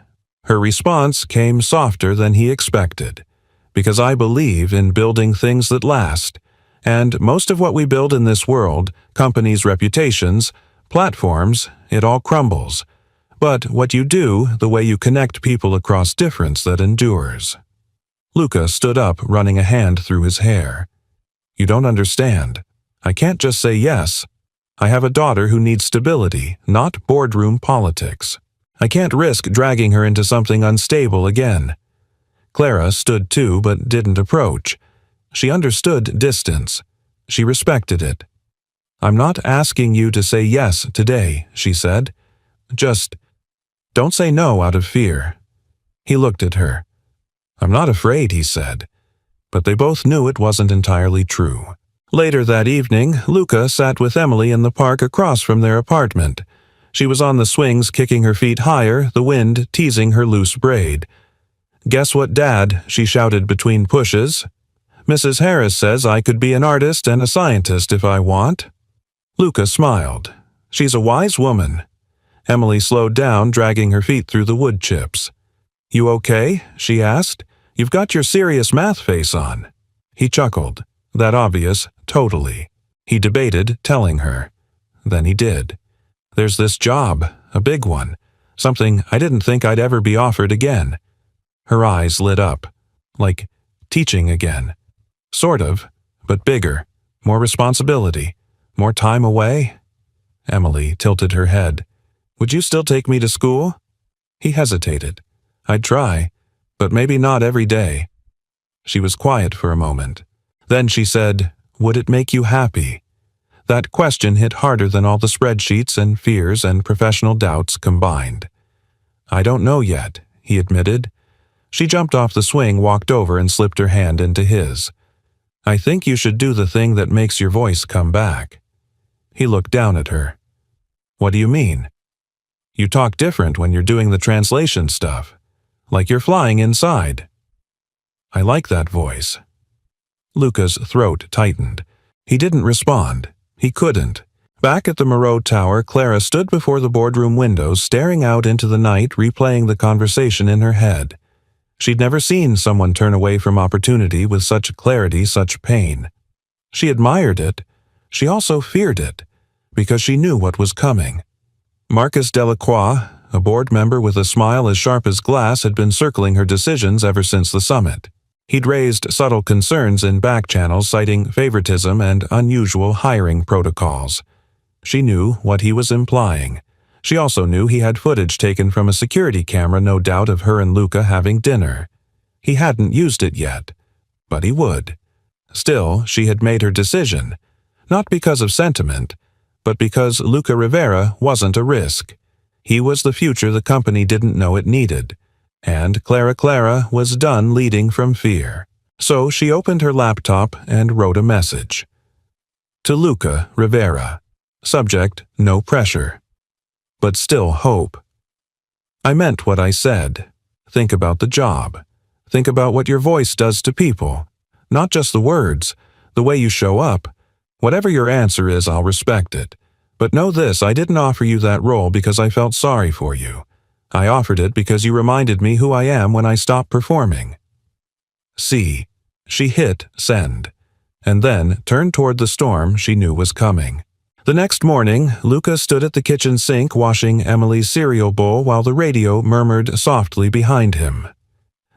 [SPEAKER 1] Her response came softer than he expected. "Because I believe in building things that last. And most of what we build in this world, companies' reputations, platforms, it all crumbles. But what you do, the way you connect people across difference, that endures." Luca stood up, running a hand through his hair. "You don't understand. I can't just say yes. I have a daughter who needs stability, not boardroom politics. I can't risk dragging her into something unstable again." Clara stood too, but didn't approach. She understood distance. She respected it. "I'm not asking you to say yes today," she said. "Just don't say no out of fear." He looked at her. "I'm not afraid," he said. But they both knew it wasn't entirely true. Later that evening, Luca sat with Emily in the park across from their apartment. She was on the swings, kicking her feet higher, the wind teasing her loose braid. "Guess what, Dad?" she shouted between pushes. "Mrs. Harris says I could be an artist and a scientist if I want." Luca smiled. "She's a wise woman." Emily slowed down, dragging her feet through the wood chips. "You okay?" she asked. "You've got your serious math face on." He chuckled. That obvious, totally. He debated telling her. Then he did. "There's this job, a big one. Something I didn't think I'd ever be offered again." Her eyes lit up. "Like teaching again." "Sort of, but bigger. More responsibility. More time away." Emily tilted her head. "Would you still take me to school?" He hesitated. "I'd try, but maybe not every day." She was quiet for a moment. Then she said, "Would it make you happy?" That question hit harder than all the spreadsheets and fears and professional doubts combined. "I don't know yet," he admitted. She jumped off the swing, walked over, and slipped her hand into his. "I think you should do the thing that makes your voice come back." He looked down at her. "What do you mean?" "You talk different when you're doing the translation stuff. Like you're flying inside." "I like that voice." Luca's throat tightened. He didn't respond. He couldn't. Back at the Moreau Tower, Clara stood before the boardroom windows, staring out into the night, replaying the conversation in her head. She'd never seen someone turn away from opportunity with such clarity, such pain. She admired it. She also feared it, because she knew what was coming. Marcus Delacroix, a board member with a smile as sharp as glass, had been circling her decisions ever since the summit. He'd raised subtle concerns in back channels, citing favoritism and unusual hiring protocols. She knew what he was implying. She also knew he had footage taken from a security camera, no doubt, of her and Luca having dinner. He hadn't used it yet, but he would. Still, she had made her decision, not because of sentiment, but because Luca Rivera wasn't a risk. He was the future the company didn't know it needed, and Clara was done leading from fear. So she opened her laptop and wrote a message. To Luca Rivera. Subject, no pressure. But still hope. I meant what I said. Think about the job. Think about what your voice does to people. Not just the words, the way you show up. Whatever your answer is, I'll respect it. But know this, I didn't offer you that role because I felt sorry for you. I offered it because you reminded me who I am when I stopped performing. See. She hit send, and then turned toward the storm she knew was coming. The next morning, Luca stood at the kitchen sink washing Emily's cereal bowl while the radio murmured softly behind him.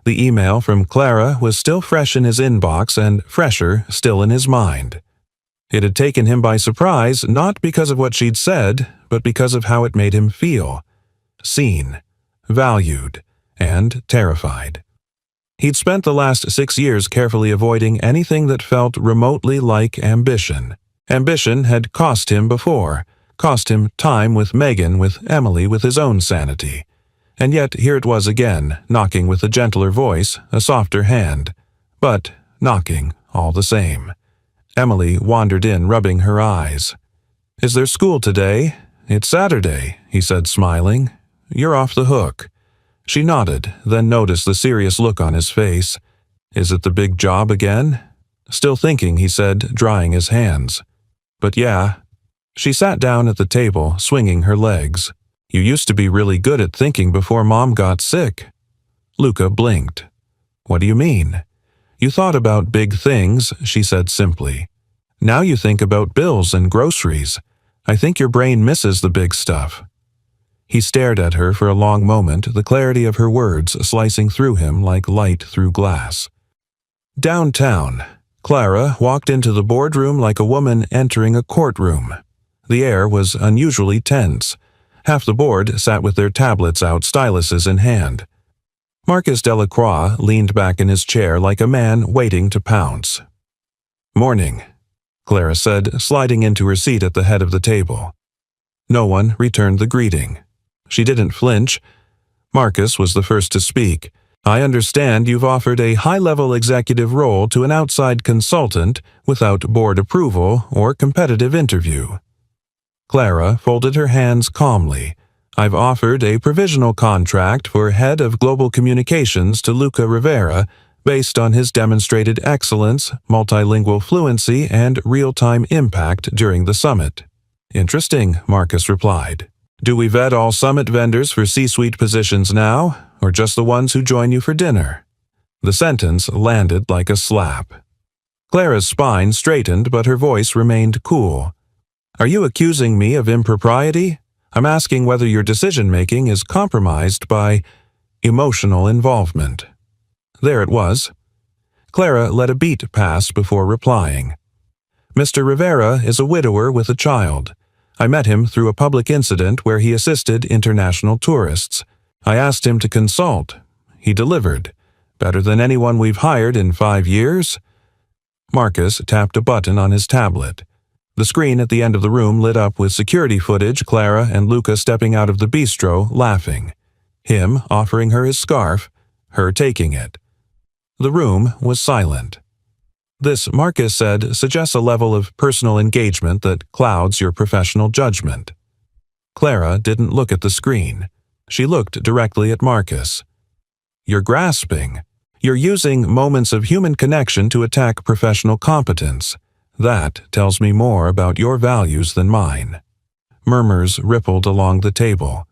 [SPEAKER 1] The email from Clara was still fresh in his inbox and fresher still in his mind. It had taken him by surprise, not because of what she'd said, but because of how it made him feel. Seen, valued, and terrified. He'd spent the last 6 years carefully avoiding anything that felt remotely like ambition. Ambition had cost him before, cost him time with Megan, with Emily, with his own sanity. And yet here it was again, knocking with a gentler voice, a softer hand. But knocking all the same. Emily wandered in, rubbing her eyes. Is there school today? It's Saturday, he said, smiling. You're off the hook. She nodded, then noticed the serious look on his face. Is it the big job again? Still thinking, he said, drying his hands. But yeah. She sat down at the table, swinging her legs. You used to be really good at thinking before Mom got sick. Luca blinked. What do you mean? You thought about big things, she said simply. Now you think about bills and groceries. I think your brain misses the big stuff. He stared at her for a long moment, the clarity of her words slicing through him like light through glass. Downtown, Clara walked into the boardroom like a woman entering a courtroom. The air was unusually tense. Half the board sat with their tablets out, styluses in hand. Marcus Delacroix leaned back in his chair like a man waiting to pounce. Morning, Clara said, sliding into her seat at the head of the table. No one returned the greeting. She didn't flinch. Marcus was the first to speak. I understand you've offered a high-level executive role to an outside consultant without board approval or competitive interview. Clara folded her hands calmly. I've offered a provisional contract for head of global communications to Luca Rivera based on his demonstrated excellence, multilingual fluency, and real-time impact during the summit. Interesting, Marcus replied. Do we vet all summit vendors for C-suite positions now, or just the ones who join you for dinner? The sentence landed like a slap. Clara's spine straightened, but her voice remained cool. Are you accusing me of impropriety? I'm asking whether your decision-making is compromised by emotional involvement. There it was. Clara let a beat pass before replying. Mr. Rivera is a widower with a child. I met him through a public incident where he assisted international tourists. I asked him to consult. He delivered. Better than anyone we've hired in 5 years. Marcus tapped a button on his tablet. The screen at the end of the room lit up with security footage, Clara and Luca stepping out of the bistro, laughing. Him offering her his scarf, her taking it. The room was silent. This, Marcus said, suggests a level of personal engagement that clouds your professional judgment. Clara didn't look at the screen. She looked directly at Marcus. You're grasping. You're using moments of human connection to attack professional competence. That tells me more about your values than mine." Murmurs rippled along the table.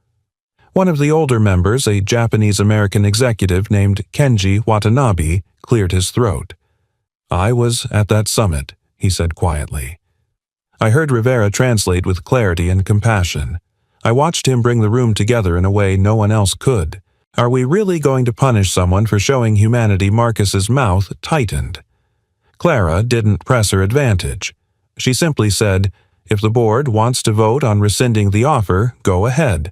[SPEAKER 1] One of the older members, a Japanese-American executive named Kenji Watanabe, cleared his throat. "I was at that summit," he said quietly. I heard Rivera translate with clarity and compassion. I watched him bring the room together in a way no one else could. "Are we really going to punish someone for showing humanity?" Marcus's mouth tightened. Clara didn't press her advantage. She simply said, "If the board wants to vote on rescinding the offer, go ahead.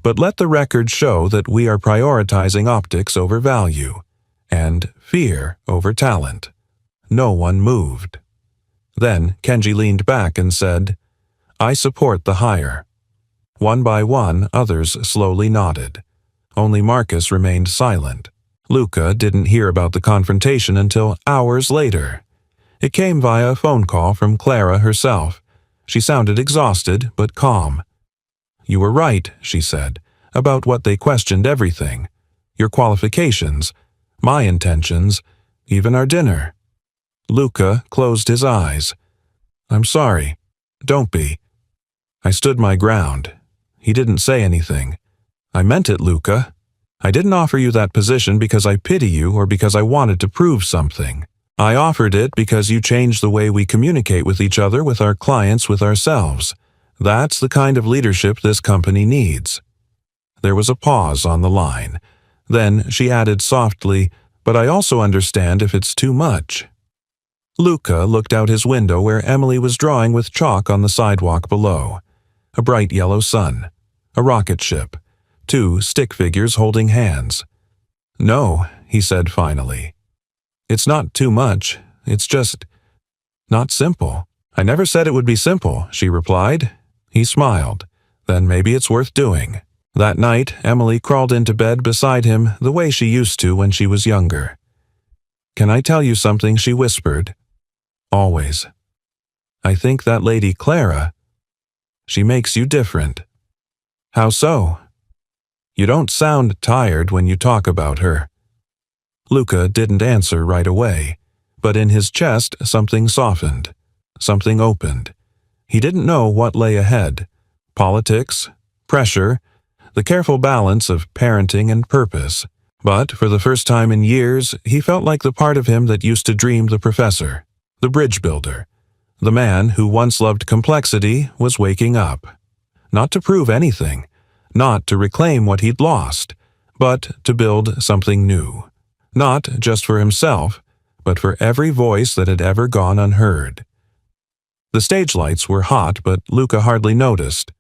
[SPEAKER 1] But let the record show that we are prioritizing optics over value, and fear over talent." No one moved. Then Kenji leaned back and said, "I support the hire." One by one, others slowly nodded. Only Marcus remained silent. Luca didn't hear about the confrontation until hours later. It came via a phone call from Clara herself. She sounded exhausted but calm. "You were right," she said, "about what they questioned everything. Your qualifications, my intentions, even our dinner." Luca closed his eyes. "I'm sorry. Don't be." I stood my ground. He didn't say anything. "I meant it, Luca. I didn't offer you that position because I pity you or because I wanted to prove something. I offered it because you changed the way we communicate with each other, with our clients, with ourselves. That's the kind of leadership this company needs." There was a pause on the line. Then she added softly, "But I also understand if it's too much." Luca looked out his window where Emily was drawing with chalk on the sidewalk below. A bright yellow sun. A rocket ship. Two stick figures holding hands. "No," he said finally. "It's not too much. It's just not simple." "I never said it would be simple," she replied. He smiled. "Then maybe it's worth doing." That night, Emily crawled into bed beside him the way she used to when she was younger. "Can I tell you something?" she whispered. "Always. I think that lady Clara, she makes you different." "How so?" "You don't sound tired when you talk about her." Luca didn't answer right away, but in his chest something softened, something opened. He didn't know what lay ahead. Politics, pressure, the careful balance of parenting and purpose. But for the first time in years, he felt like the part of him that used to dream the professor, the bridge builder. The man who once loved complexity was waking up. Not to prove anything, not to reclaim what he'd lost, but to build something new. Not just for himself, but for every voice that had ever gone unheard. The stage lights were hot, but Luca hardly noticed.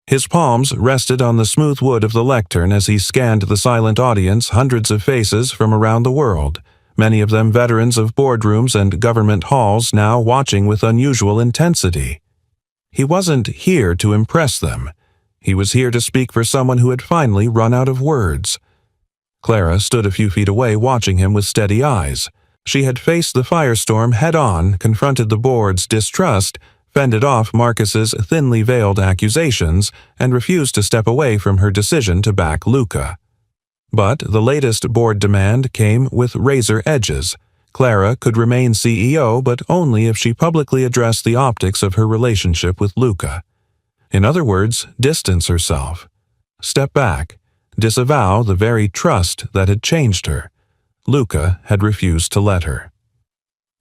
[SPEAKER 1] His palms rested on the smooth wood of the lectern as he scanned the silent audience, hundreds of faces from around the world, many of them veterans of boardrooms and government halls now watching with unusual intensity. He wasn't here to impress them. He was here to speak for someone who had finally run out of words. Clara stood a few feet away watching him with steady eyes. She had faced the firestorm head-on, confronted the board's distrust, fended off Marcus's thinly veiled accusations, and refused to step away from her decision to back Luca. But the latest board demand came with razor edges. Clara could remain CEO, but only if she publicly addressed the optics of her relationship with Luca. In other words, distance herself. Step back. Disavow the very trust that had changed her. Luca had refused to let her.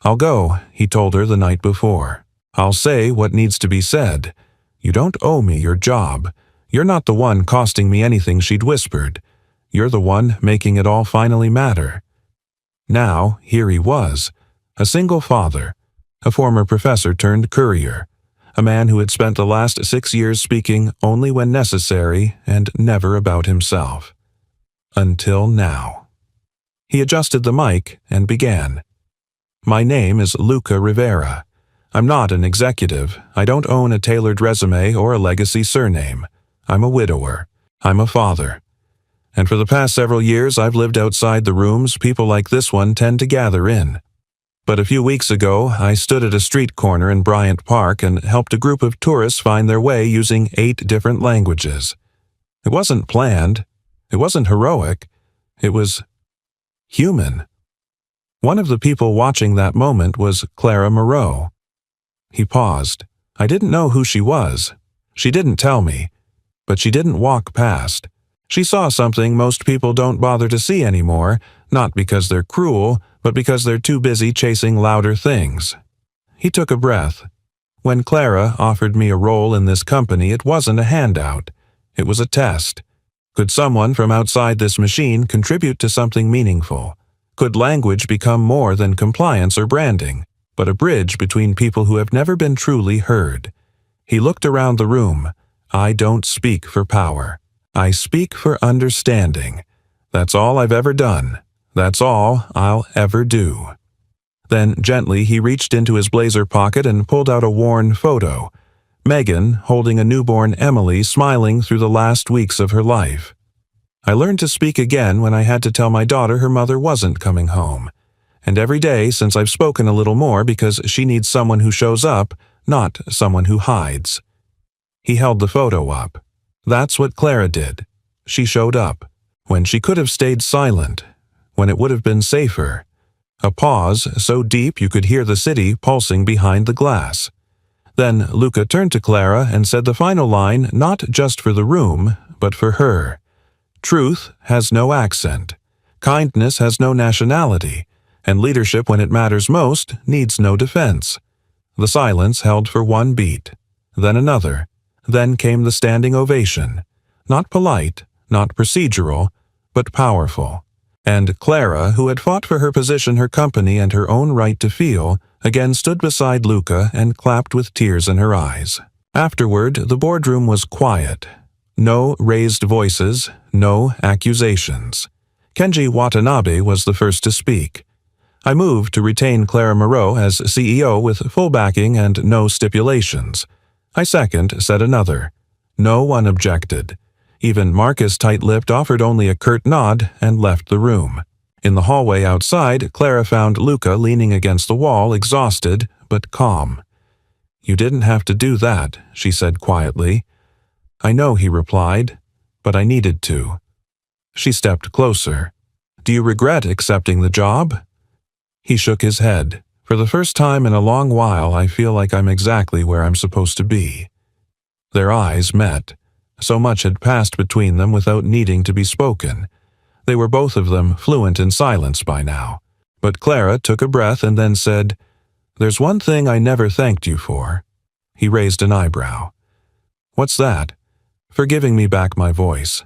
[SPEAKER 1] "I'll go," he told her the night before. "I'll say what needs to be said. You don't owe me your job. You're not the one costing me anything," she'd whispered. "You're the one making it all finally matter." Now, here he was, a single father, a former professor turned courier, a man who had spent the last 6 years speaking only when necessary and never about himself. Until now. He adjusted the mic and began. "My name is Luca Rivera. I'm not an executive. I don't own a tailored resume or a legacy surname. I'm a widower. I'm a father. And for the past several years, I've lived outside the rooms people like this one tend to gather in. But a few weeks ago, I stood at a street corner in Bryant Park and helped a group of tourists find their way using 8 different languages. It wasn't planned. It wasn't heroic. It was human. One of the people watching that moment was Clara Moreau. He paused. I didn't know who she was. She didn't tell me. But she didn't walk past. She saw something most people don't bother to see anymore, not because they're cruel, but because they're too busy chasing louder things. He took a breath. When Clara offered me a role in this company, it wasn't a handout. It was a test. Could someone from outside this machine contribute to something meaningful? Could language become more than compliance or branding, but a bridge between people who have never been truly heard? He looked around the room. I don't speak for power. I speak for understanding. That's all I've ever done. That's all I'll ever do. Then, gently, he reached into his blazer pocket and pulled out a worn photo. Megan, holding a newborn Emily, smiling through the last weeks of her life. I learned to speak again when I had to tell my daughter her mother wasn't coming home. And every day since I've spoken a little more because she needs someone who shows up, not someone who hides. He held the photo up. That's what Clara did. She showed up. When she could have stayed silent. When it would have been safer. A pause so deep you could hear the city pulsing behind the glass. Then Luca turned to Clara and said the final line not just for the room, but for her. Truth has no accent. Kindness has no nationality. And leadership when it matters most needs no defense. The silence held for one beat. Then another. Then came the standing ovation. Not polite, not procedural, but powerful. And Clara, who had fought for her position, her company, and her own right to feel, again stood beside Luca and clapped with tears in her eyes. Afterward, the boardroom was quiet. No raised voices, no accusations. Kenji Watanabe was the first to speak. I moved to retain Clara Moreau as CEO with full backing and no stipulations. I second, said another. No one objected. Even Marcus, tight-lipped, offered only a curt nod and left the room. In the hallway outside, Clara found Luca leaning against the wall, exhausted but calm. You didn't have to do that, she said quietly. I know, he replied, but I needed to. She stepped closer. Do you regret accepting the job? He shook his head. For the first time in a long while, I feel like I'm exactly where I'm supposed to be. Their eyes met. So much had passed between them without needing to be spoken. They were both of them fluent in silence by now. But Clara took a breath and then said, There's one thing I never thanked you for. He raised an eyebrow. What's that? For giving me back my voice.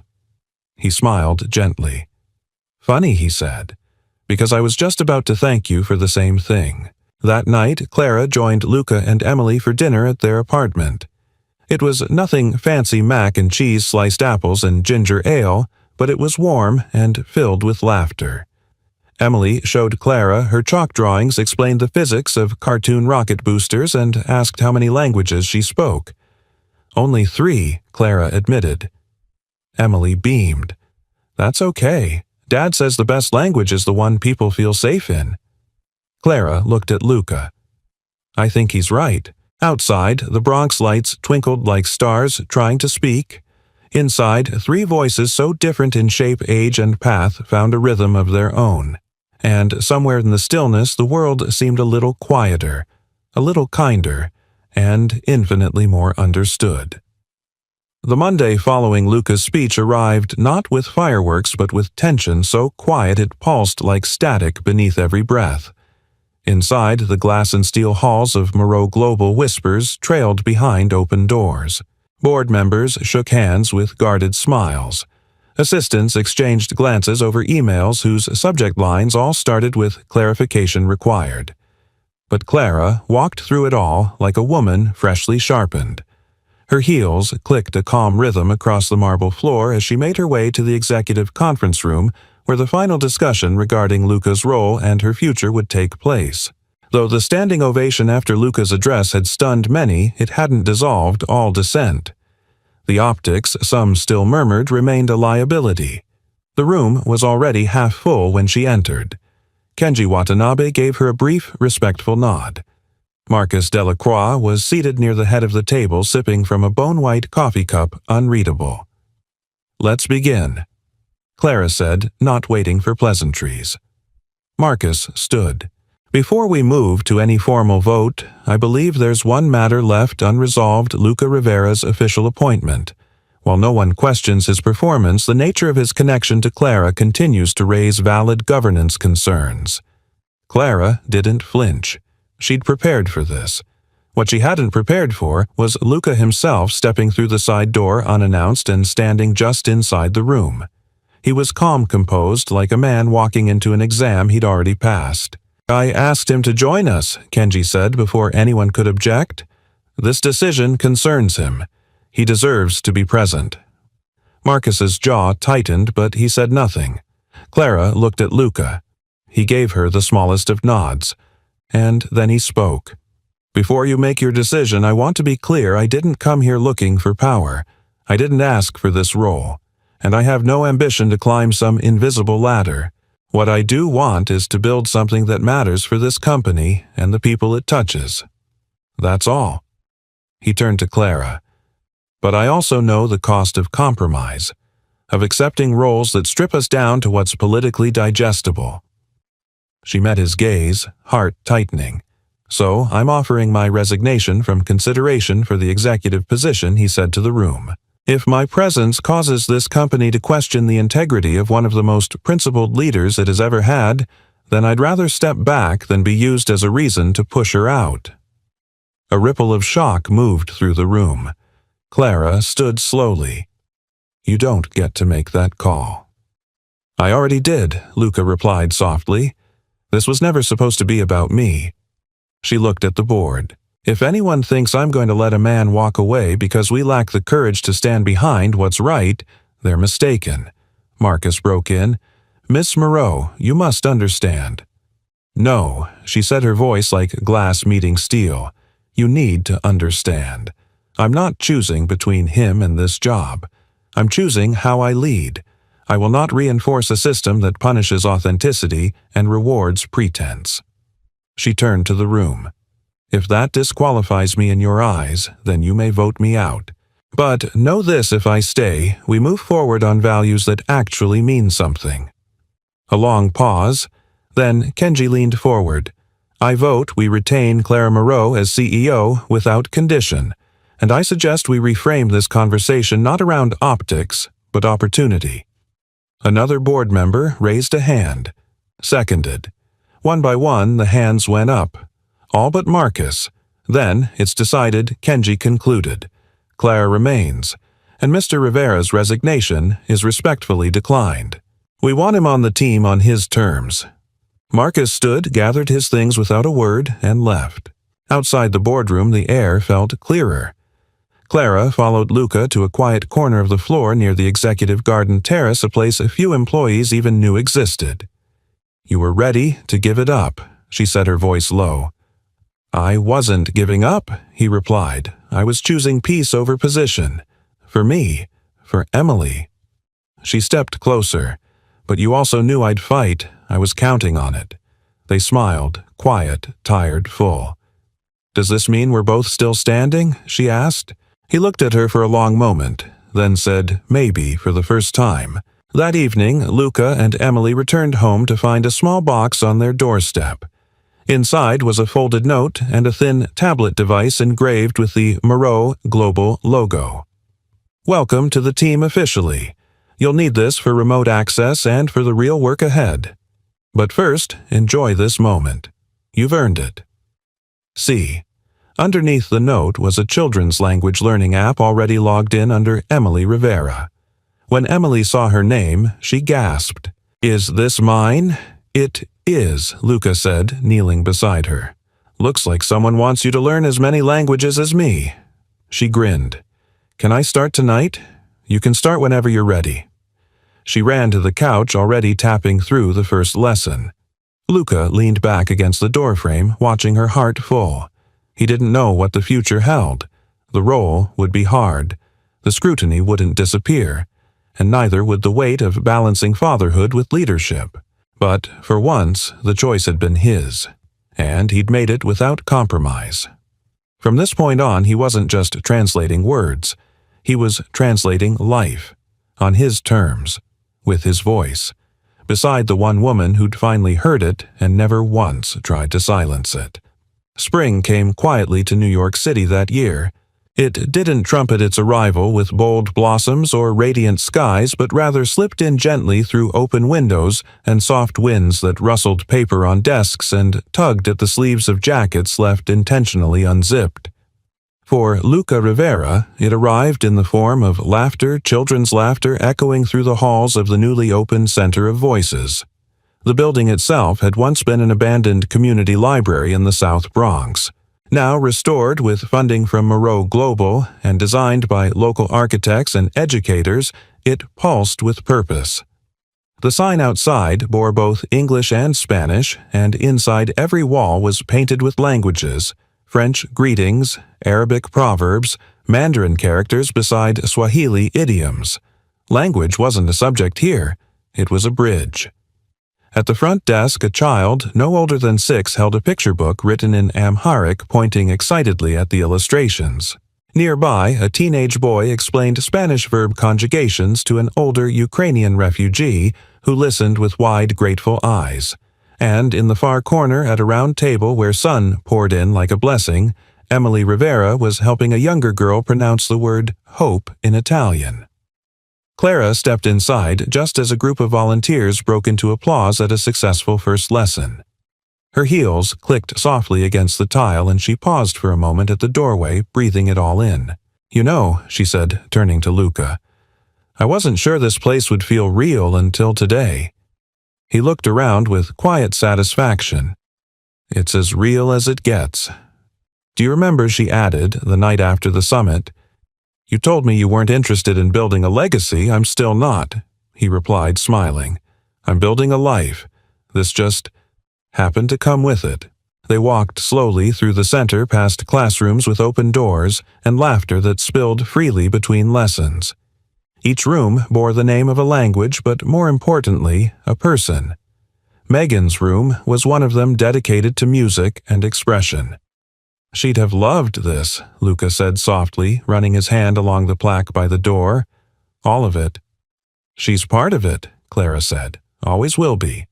[SPEAKER 1] He smiled gently. Funny, he said. Because I was just about to thank you for the same thing. That night, Clara joined Luca and Emily for dinner at their apartment. It was nothing fancy mac and cheese, sliced apples, and ginger ale, but it was warm and filled with laughter. Emily showed Clara her chalk drawings, explained the physics of cartoon rocket boosters, and asked how many languages she spoke. Only 3, Clara admitted. Emily beamed. That's okay. Dad says the best language is the one people feel safe in. Clara looked at Luca. I think he's right. Outside, the Bronx lights twinkled like stars trying to speak. Inside, 3 voices so different in shape, age, and path found a rhythm of their own. And somewhere in the stillness, the world seemed a little quieter, a little kinder, and infinitely more understood. The Monday following Luca's speech arrived not with fireworks but with tension so quiet it pulsed like static beneath every breath. Inside, the glass and steel halls of Moreau Global whispers trailed behind open doors. Board members shook hands with guarded smiles. Assistants exchanged glances over emails whose subject lines all started with clarification required. But Clara walked through it all like a woman freshly sharpened. Her heels clicked a calm rhythm across the marble floor as she made her way to the executive conference room where the final discussion regarding Luca's role and her future would take place. Though the standing ovation after Luca's address had stunned many, it hadn't dissolved all dissent. The optics, some still murmured, remained a liability. The room was already half full when she entered. Kenji Watanabe gave her a brief, respectful nod. Marcus Delacroix was seated near the head of the table sipping from a bone-white coffee cup, unreadable. Let's begin, Clara said, not waiting for pleasantries. Marcus stood. "Before we move to any formal vote, I believe there's one matter left unresolved: Luca Rivera's official appointment. While no one questions his performance, the nature of his connection to Clara continues to raise valid governance concerns." Clara didn't flinch. She'd prepared for this. What she hadn't prepared for was Luca himself stepping through the side door unannounced and standing just inside the room. He was calm composed, like a man walking into an exam he'd already passed. "I asked him to join us," Kenji said before anyone could object. "This decision concerns him. He deserves to be present." Marcus's jaw tightened, but he said nothing. Clara looked at Luca. He gave her the smallest of nods. And then he spoke. "Before you make your decision, I want to be clear I didn't come here looking for power. I didn't ask for this role. And I have no ambition to climb some invisible ladder. What I do want is to build something that matters for this company and the people it touches. That's all." He turned to Clara. "But I also know the cost of compromise, of accepting roles that strip us down to what's politically digestible." She met his gaze, heart tightening. "So I'm offering my resignation from consideration for the executive position," he said to the room. "If my presence causes this company to question the integrity of one of the most principled leaders it has ever had, then I'd rather step back than be used as a reason to push her out." A ripple of shock moved through the room. Clara stood slowly. "You don't get to make that call." "I already did," Luca replied softly. "This was never supposed to be about me." She looked at the board. "If anyone thinks I'm going to let a man walk away because we lack the courage to stand behind what's right, they're mistaken." Marcus broke in. "Miss Moreau, you must understand." "No," she said, her voice like glass meeting steel. "You need to understand. I'm not choosing between him and this job. I'm choosing how I lead. I will not reinforce a system that punishes authenticity and rewards pretense." She turned to the room. "If that disqualifies me in your eyes, then you may vote me out. But know this: if I stay, we move forward on values that actually mean something." A long pause. Then Kenji leaned forward. "I vote we retain Clara Moreau as CEO without condition, and I suggest we reframe this conversation not around optics, but opportunity." Another board member raised a hand. Seconded. One by one, the hands went up. All but Marcus. Then, it's decided, Kenji concluded. Clara remains, and Mr. Rivera's resignation is respectfully declined. We want him on the team on his terms. Marcus stood, gathered his things without a word, and left. Outside the boardroom, the air felt clearer. Clara followed Luca to a quiet corner of the floor near the executive garden terrace, a place a few employees even knew existed. "You were ready to give it up," she said, her voice low. "I wasn't giving up," he replied. "I was choosing peace over position. For me. For Emily." She stepped closer. "But you also knew I'd fight. I was counting on it." They smiled, quiet, tired, full. "Does this mean we're both still standing?" she asked. He looked at her for a long moment, then said, maybe for the first time. That evening, Luca and Emily returned home to find a small box on their doorstep. Inside was a folded note and a thin tablet device engraved with the Moreau Global logo. "Welcome to the team officially. You'll need this for remote access and for the real work ahead. But first, enjoy this moment. You've earned it." See. Underneath the note was a children's language learning app already logged in under Emily Rivera. When Emily saw her name, she gasped. "Is this mine?" "It is," Luca said, kneeling beside her. "Looks like someone wants you to learn as many languages as me." She grinned. "Can I start tonight?" "You can start whenever you're ready." She ran to the couch, already tapping through the first lesson. Luca leaned back against the doorframe, watching her, heart full. He didn't know what the future held. The role would be hard. The scrutiny wouldn't disappear, and neither would the weight of balancing fatherhood with leadership. But, for once, the choice had been his, and he'd made it without compromise. From this point on, he wasn't just translating words. He was translating life, on his terms, with his voice. beside the one woman who'd finally heard it and never once tried to silence it. Spring came quietly to New York City that year. It didn't trumpet its arrival with bold blossoms or radiant skies, but rather slipped in gently through open windows and soft winds that rustled paper on desks and tugged at the sleeves of jackets left intentionally unzipped. For Luca Rivera, it arrived in the form of laughter, children's laughter echoing through the halls of the newly opened Center of Voices. The building itself had once been an abandoned community library in the South Bronx. Now restored with funding from Moreau Global and designed by local architects and educators, it pulsed with purpose. The sign outside bore both English and Spanish, and inside every wall was painted with languages: French greetings, Arabic proverbs, Mandarin characters beside Swahili idioms. Language wasn't a subject here, it was a bridge. At the front desk, a child, no older than 6, held a picture book written in Amharic, pointing excitedly at the illustrations. Nearby, a teenage boy explained Spanish verb conjugations to an older Ukrainian refugee who listened with wide, grateful eyes. And in the far corner, at a round table where sun poured in like a blessing, Emily Rivera was helping a younger girl pronounce the word hope in Italian. Clara stepped inside just as a group of volunteers broke into applause at a successful first lesson. Her heels clicked softly against the tile and she paused for a moment at the doorway, breathing it all in. "You know," she said, turning to Luca, "I wasn't sure this place would feel real until today." He looked around with quiet satisfaction. "It's as real as it gets." "Do you remember," she added, the night after the summit, "you told me you weren't interested in building a legacy." "I'm still not," he replied, smiling. "I'm building a life. This just happened to come with it." They walked slowly through the center past classrooms with open doors and laughter that spilled freely between lessons. Each room bore the name of a language, but more importantly, a person. Megan's room was one of them, dedicated to music and expression. "She'd have loved this," Luca said softly, running his hand along the plaque by the door. "All of it." "She's part of it," Clara said. "Always will be."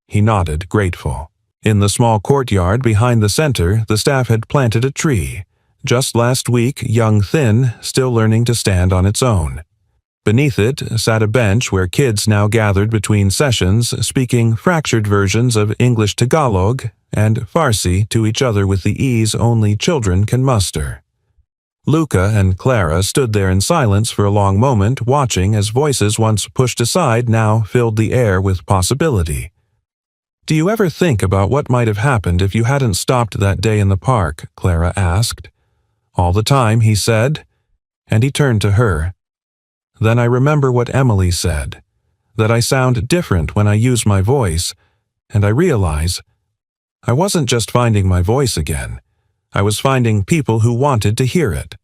[SPEAKER 1] He nodded, grateful. In the small courtyard behind the center, the staff had planted a tree. Just last week, young, thin, still learning to stand on its own. Beneath it sat a bench where kids now gathered between sessions, speaking fractured versions of English Tagalog and Farsi to each other with the ease only children can muster. Luca and Clara stood there in silence for a long moment, watching as voices once pushed aside now filled the air with possibility. "Do you ever think about what might have happened if you hadn't stopped that day in the park?" Clara asked. "All the time," he said, and he turned to her. "Then I remember what Emily said, that I sound different when I use my voice, and I realize I wasn't just finding my voice again. I was finding people who wanted to hear it."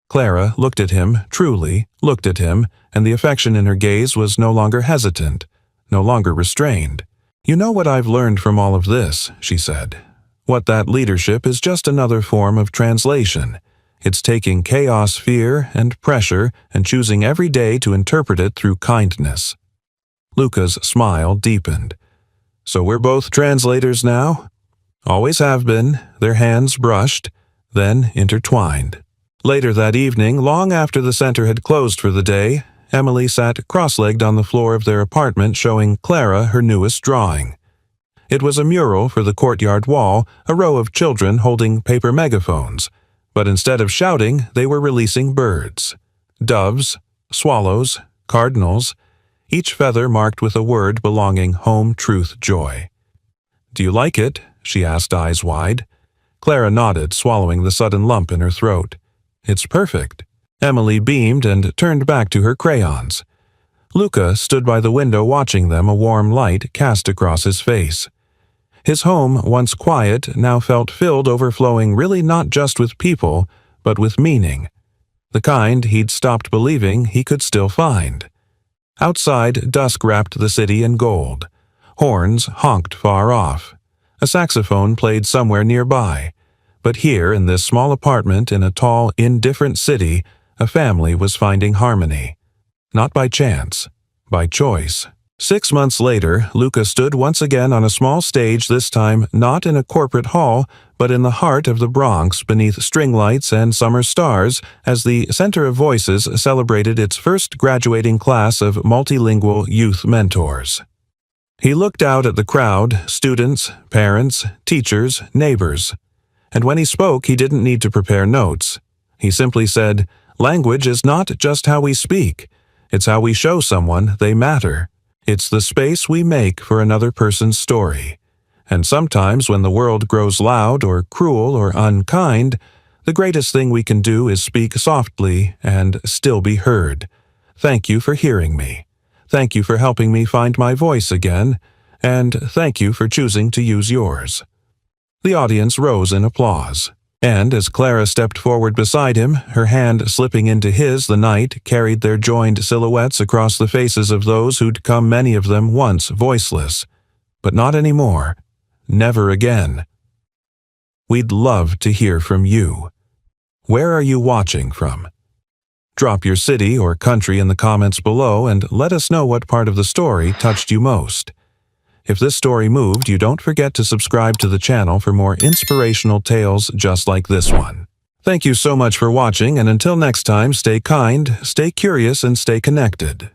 [SPEAKER 1] Clara looked at him, truly looked at him, and the affection in her gaze was no longer hesitant, no longer restrained. "You know what I've learned from all of this," she said. "What that leadership is just another form of translation. It's taking chaos, fear, and pressure and choosing every day to interpret it through kindness." Luca's smile deepened. "So we're both translators now?" "Always have been," their hands brushed, then intertwined. Later that evening, long after the center had closed for the day, Emily sat cross-legged on the floor of their apartment showing Clara her newest drawing. It was a mural for the courtyard wall, a row of children holding paper megaphones, but instead of shouting, they were releasing birds. Doves, swallows, cardinals, each feather marked with a word belonging home, truth, joy. "Do you like it?" she asked, eyes wide. Clara nodded, swallowing the sudden lump in her throat. "It's perfect." Emily beamed and turned back to her crayons. Luca stood by the window watching them, a warm light cast across his face. His home, once quiet, now felt filled, overflowing, really not just with people, but with meaning. The kind he'd stopped believing he could still find. Outside, dusk wrapped the city in gold. Horns honked far off. A saxophone played somewhere nearby. But here, in this small apartment in a tall, indifferent city, a family was finding harmony. Not by chance, by choice. 6 months later, Luca stood once again on a small stage, this time not in a corporate hall, but in the heart of the Bronx beneath string lights and summer stars, as the Center of Voices celebrated its first graduating class of multilingual youth mentors. He looked out at the crowd, students, parents, teachers, neighbors. And when he spoke, he didn't need to prepare notes. He simply said, "Language is not just how we speak. It's how we show someone they matter. It's the space we make for another person's story. And sometimes when the world grows loud or cruel or unkind, the greatest thing we can do is speak softly and still be heard. Thank you for hearing me. Thank you for helping me find my voice again. And thank you for choosing to use yours." The audience rose in applause. And as Clara stepped forward beside him, her hand slipping into his, the night carried their joined silhouettes across the faces of those who'd come, many of them once voiceless. But not anymore. Never again. We'd love to hear from you. Where are you watching from? Drop your city or country in the comments below and let us know what part of the story touched you most. If this story moved you, don't forget to subscribe to the channel for more inspirational tales just like this one. Thank you so much for watching, and until next time, stay kind, stay curious, and stay connected.